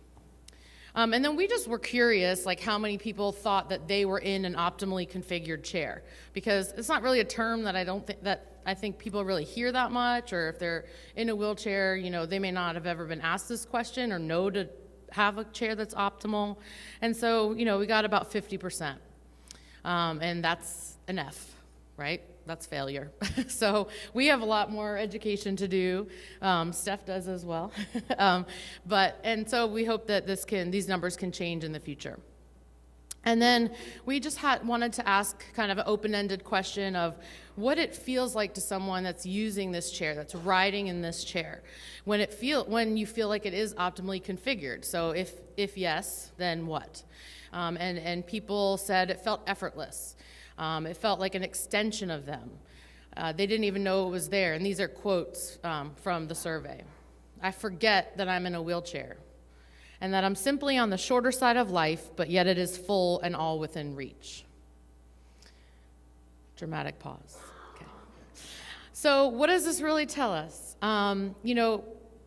And then we just were curious, like how many people thought that they were in an optimally configured chair, because it's not really a term that I think people really hear that much, or if they're in a wheelchair, they may not have ever been asked this question or know to have a chair that's optimal. And so, we got about 50%. And that's an F, right? That's failure. So we have a lot more education to do. Steph does as well. And so we hope that these numbers can change in the future. And then we just wanted to ask kind of an open-ended question of what it feels like to someone that's using this chair, that's riding in this chair, when you feel like it is optimally configured. So if yes, then what? And people said it felt effortless. It felt like an extension of them. They didn't even know it was there. And these are quotes from the survey. I forget that I'm in a wheelchair and that I'm simply on the shorter side of life, but yet it is full and all within reach. Dramatic pause. Okay. So what does this really tell us?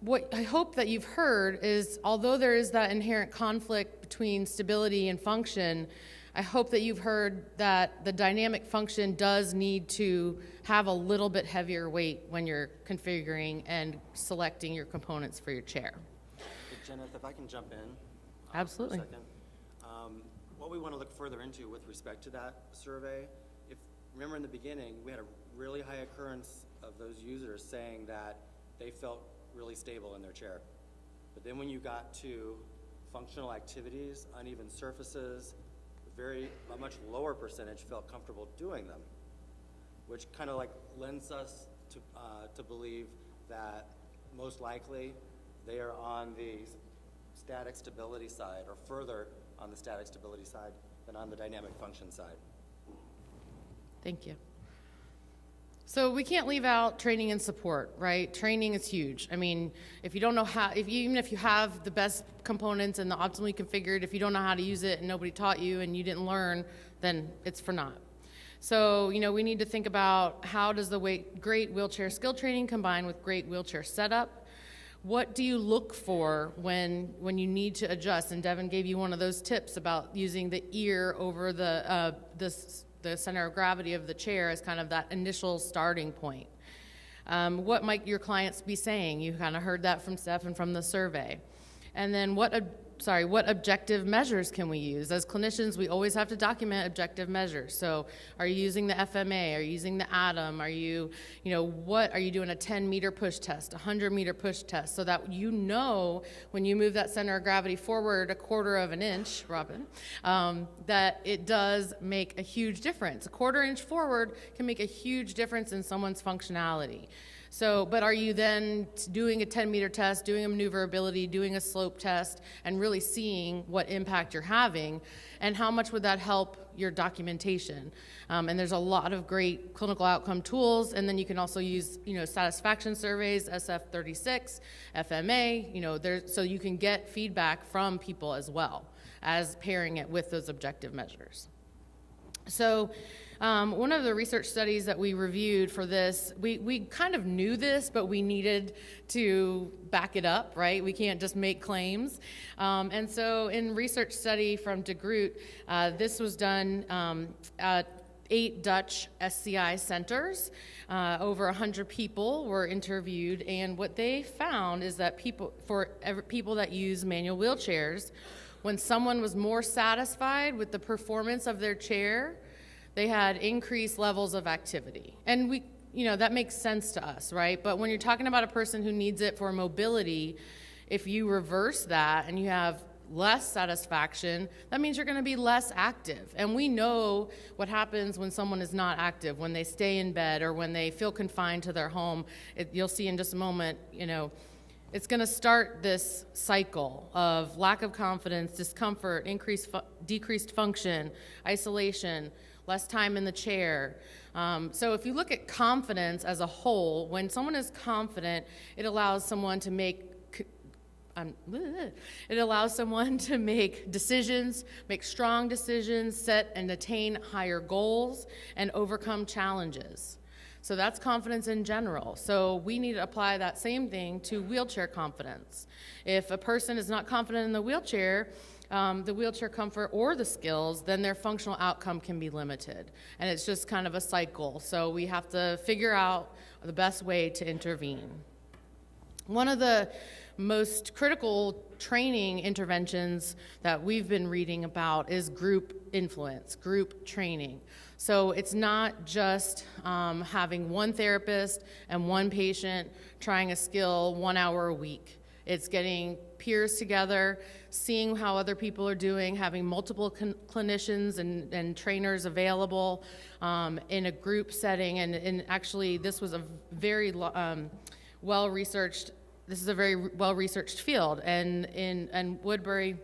What I hope that you've heard is, although there is that inherent conflict between stability and function, I hope that you've heard that the dynamic function does need to have a little bit heavier weight when you're configuring and selecting your components for your chair. Jennith, if I can jump in. Absolutely. For a second. What we want to look further into with respect to that survey, remember in the beginning, we had a really high occurrence of those users saying that they felt really stable in their chair. But then when you got to functional activities, uneven surfaces, a much lower percentage felt comfortable doing them, which kind of like lends us to believe that most likely they are on the static stability side, or further on the static stability side than on the dynamic function side. Thank you. So we can't leave out training and support, right? Training is huge. I mean, if you don't know how, even if you have the best components and the optimally configured, if you don't know how to use it and nobody taught you and you didn't learn, then it's for naught. So, we need to think about how does great wheelchair skill training combine with great wheelchair setup? What do you look for when you need to adjust? And Devon gave you one of those tips about using the ear over the center of gravity of the chair as kind of that initial starting point. What might your clients be saying? You kind of heard that from Steph and from the survey. And then what objective measures can we use? As clinicians, we always have to document objective measures. So are you using the FMA? Are you using the ATOM? Are you doing a 10-meter push test, a 100-meter push test, so that when you move that center of gravity forward a quarter of an inch, Robin, that it does make a huge difference. A quarter inch forward can make a huge difference in someone's functionality. So, but are you then doing a 10-meter test, doing a maneuverability, doing a slope test, and really seeing what impact you're having, and how much would that help your documentation? And there's a lot of great clinical outcome tools, and then you can also use, satisfaction surveys, SF36, FMA, so you can get feedback from people as well as pairing it with those objective measures. So, one of the research studies that we reviewed for this, we kind of knew this, but we needed to back it up, right? We can't just make claims. And so in research study from De Groot, this was done at 8 Dutch SCI centers. Over 100 people were interviewed, and what they found is that people that use manual wheelchairs, when someone was more satisfied with the performance of their chair, they had increased levels of activity. And that makes sense to us, right? But when you're talking about a person who needs it for mobility, if you reverse that and you have less satisfaction, that means you're going to be less active. And we know what happens when someone is not active, when they stay in bed or when they feel confined to their home. You'll see in just a moment, it's going to start this cycle of lack of confidence, discomfort, decreased function, isolation, less time in the chair. So if you look at confidence as a whole, when someone is confident, it allows someone to make decisions, make strong decisions, set and attain higher goals, and overcome challenges. So that's confidence in general. So we need to apply that same thing to wheelchair confidence. If a person is not confident in the wheelchair comfort or the skills, then their functional outcome can be limited. And it's just kind of a cycle. So we have to figure out the best way to intervene. One of the most critical training interventions that we've been reading about is group influence, group training. So it's not just having one therapist and one patient trying a skill 1 hour a week. It's getting peers together, seeing how other people are doing, having multiple clinicians and trainers available in a group setting. And actually, this was a very well-researched field. And Woodbury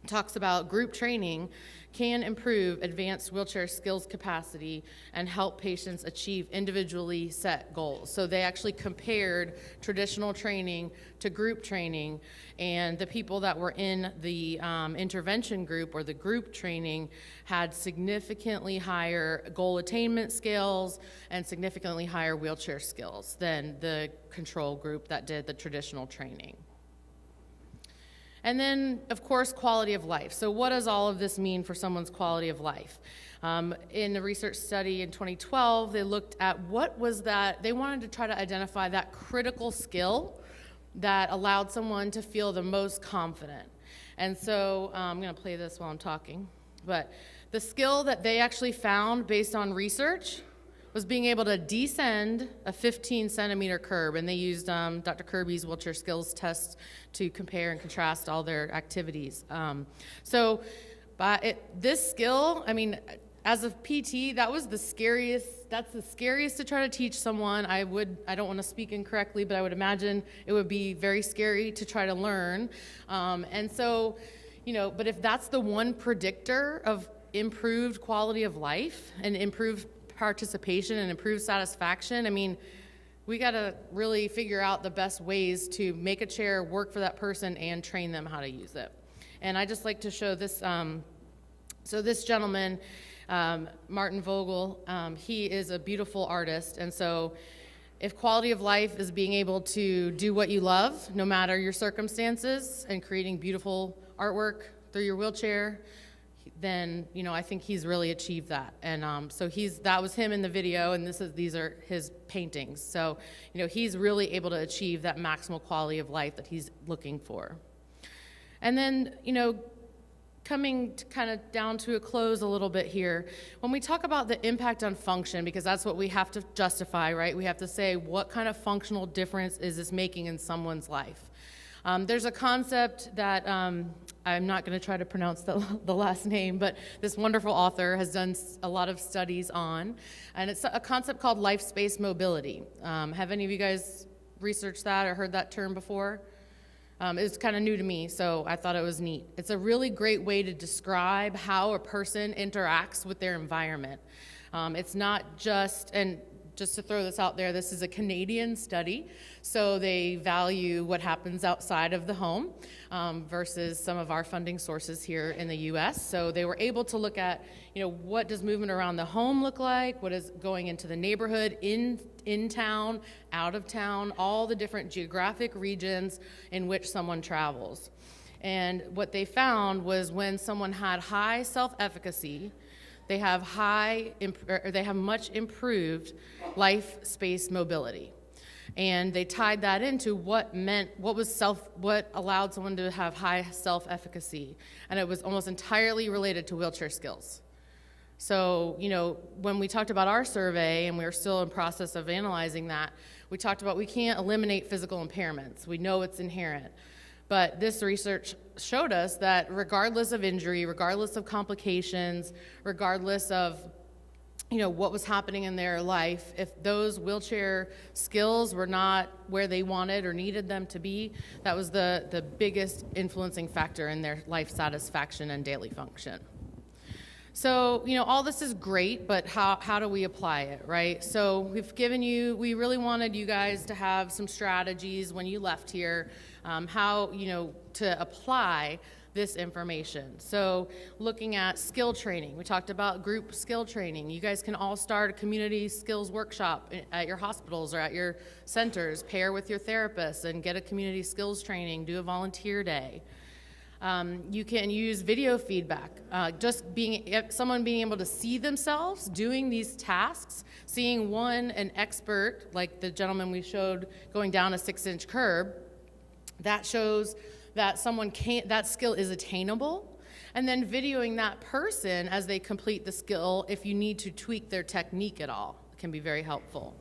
talks about group training can improve advanced wheelchair skills capacity and help patients achieve individually set goals. So they actually compared traditional training to group training, and the people that were in the intervention group or the group training had significantly higher goal attainment skills and significantly higher wheelchair skills than the control group that did the traditional training. And then, of course, quality of life. So what does all of this mean for someone's quality of life? In a research study in 2012, they looked at they wanted to try to identify that critical skill that allowed someone to feel the most confident. And so I'm going to play this while I'm talking. But the skill that they actually found based on research was being able to descend a 15-centimeter curb, and they used Dr. Kirby's wheelchair skills test to compare and contrast all their activities. This skill, as a PT, that's the scariest to try to teach someone. I don't want to speak incorrectly, but I would imagine it would be very scary to try to learn. But if that's the one predictor of improved quality of life and improved participation and improved satisfaction, we got to really figure out the best ways to make a chair work for that person and train them how to use it. And I just like to show this. So this gentleman, Martin Vogel, he is a beautiful artist. And so if quality of life is being able to do what you love, no matter your circumstances, and creating beautiful artwork through your wheelchair, then I think he's really achieved that. And that was him in the video, and these are his paintings. So he's really able to achieve that maximal quality of life that he's looking for. And then coming to kind of down to a close a little bit here, when we talk about the impact on function, because that's what we have to justify, right? We have to say, what kind of functional difference is this making in someone's life? There's a concept that I'm not going to try to pronounce the last name, but this wonderful author has done a lot of studies on, and it's a concept called life space mobility. Have any of you guys researched that or heard that term before? It's kind of new to me, so I thought it was neat. It's a really great way to describe how a person interacts with their environment. It's not just, and just to throw this out there, this is a Canadian study, so they value what happens outside of the home versus some of our funding sources here in the U.S. So they were able to look at, what does movement around the home look like? What is going into the neighborhood, in town, out of town, all the different geographic regions in which someone travels. And what they found was when someone had high self-efficacy, they have much improved life space mobility. And they tied that into what allowed someone to have high self-efficacy. And it was almost entirely related to wheelchair skills. So, when we talked about our survey, and we were still in process of analyzing that, we talked about we can't eliminate physical impairments. We know it's inherent. But this research showed us that regardless of injury, regardless of complications, regardless of what was happening in their life, if those wheelchair skills were not where they wanted or needed them to be, that was the biggest influencing factor in their life satisfaction and daily function. So, all this is great, but how do we apply it, right? So we really wanted you guys to have some strategies when you left here, how, to apply this information. So looking at skill training, we talked about group skill training. You guys can all start a community skills workshop at your hospitals or at your centers, pair with your therapist and get a community skills training, do a volunteer day. You can use video feedback, someone being able to see themselves doing these tasks, seeing an expert, like the gentleman we showed going down a 6-inch curb, that shows that that skill is attainable, and then videoing that person as they complete the skill if you need to tweak their technique at all. It can be very helpful.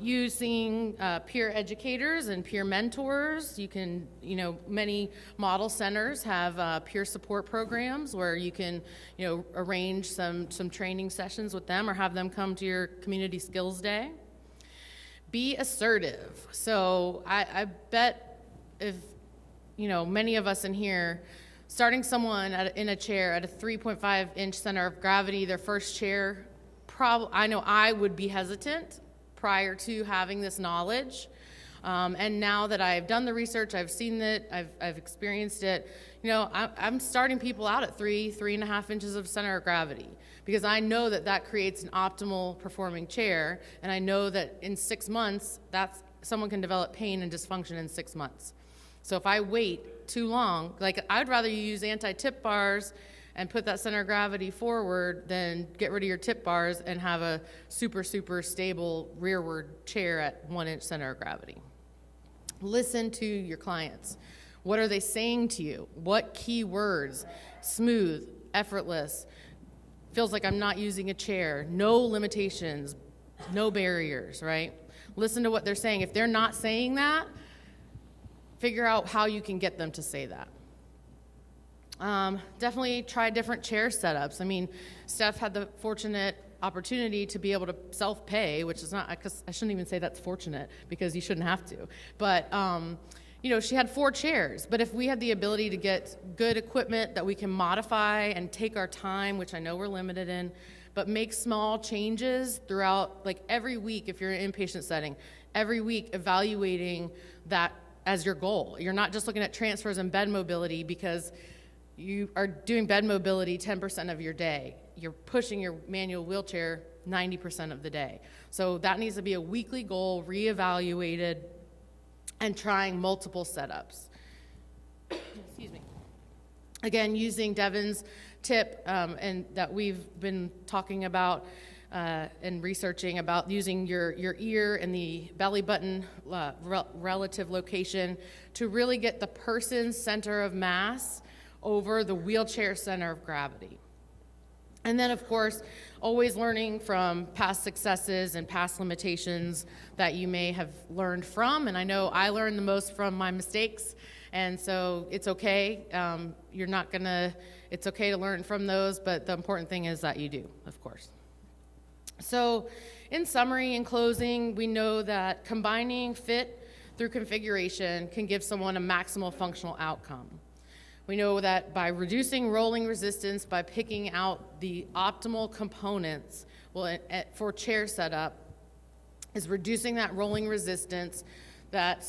Using peer educators and peer mentors. You can, many model centers have peer support programs where you can, arrange some training sessions with them or have them come to your community skills day. Be assertive. So I bet if, many of us in here, starting someone in a chair at a 3.5-inch center of gravity, their first chair, I know I would be hesitant prior to having this knowledge. And now that I've done the research, I've seen it, I've experienced it, I'm starting people out at 3.5 inches of center of gravity because I know that creates an optimal performing chair, and I know that in 6 months, someone can develop pain and dysfunction in 6 months. So if I wait too long, I'd rather you use anti-tip bars and put that center of gravity forward than get rid of your tip bars and have a super, super stable rearward chair at 1-inch center of gravity. Listen to your clients. What are they saying to you? What key words? Smooth, effortless, feels like I'm not using a chair, no limitations, no barriers, right? Listen to what they're saying. If they're not saying that, figure out how you can get them to say that. Definitely try different chair setups. I mean, Steph had the fortunate opportunity to be able to self-pay, which is not, I shouldn't even say that's fortunate because you shouldn't have to. But, she had 4 chairs. But if we had the ability to get good equipment that we can modify and take our time, which I know we're limited in, but make small changes throughout, every week, if you're in an inpatient setting, every week evaluating that as your goal. You're not just looking at transfers and bed mobility because you are doing bed mobility 10% of your day. You're pushing your manual wheelchair 90% of the day. So that needs to be a weekly goal, reevaluated, and trying multiple setups. Excuse me. Again, using Devon's tip and that we've been talking about and researching about using your ear and the belly button relative location to really get the person's center of mass over the wheelchair center of gravity. And then, of course, always learning from past successes and past limitations that you may have learned from. And I know I learned the most from my mistakes, and so it's okay. It's okay to learn from those, but the important thing is that you do, of course. So in summary, in closing, we know that combining fit through configuration can give someone a maximal functional outcome. We know that by reducing rolling resistance, by picking out the optimal components for chair setup, is reducing that rolling resistance that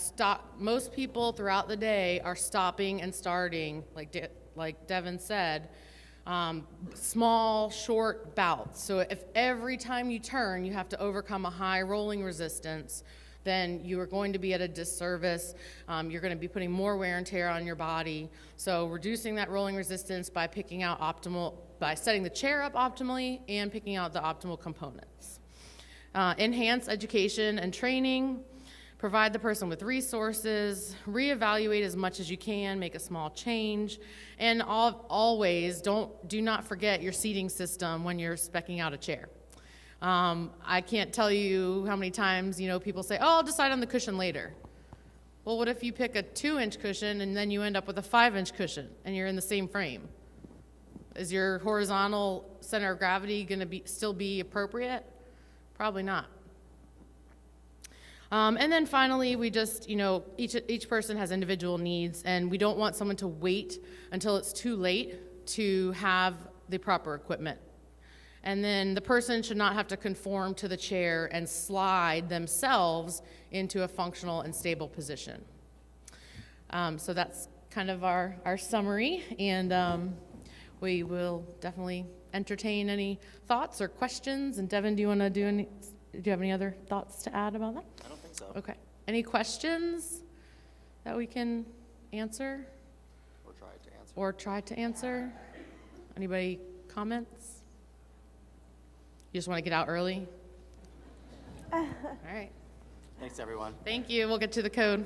most people throughout the day are stopping and starting, like Devon said, small, short bouts. So if every time you turn, you have to overcome a high rolling resistance, then you are going to be at a disservice. You're going to be putting more wear and tear on your body. So reducing that rolling resistance by by setting the chair up optimally and picking out the optimal components. Enhance education and training. Provide the person with resources, reevaluate as much as you can, make a small change, and always do not forget your seating system when you're speccing out a chair. I can't tell you how many times people say, "Oh, I'll decide on the cushion later." Well, what if you pick a 2-inch cushion and then you end up with a 5-inch cushion and you're in the same frame? Is your horizontal center of gravity going to still be appropriate? Probably not. And then finally, we just, each person has individual needs, and we don't want someone to wait until it's too late to have the proper equipment. And then the person should not have to conform to the chair and slide themselves into a functional and stable position. So that's kind of our summary, and we will definitely entertain any thoughts or questions. And Devon, do you have any other thoughts to add about that? I don't think so. Okay. Any questions that we can answer Or try to answer. Anybody comments? You just want to get out early? All right. Thanks, everyone. Thank you. We'll get to the code.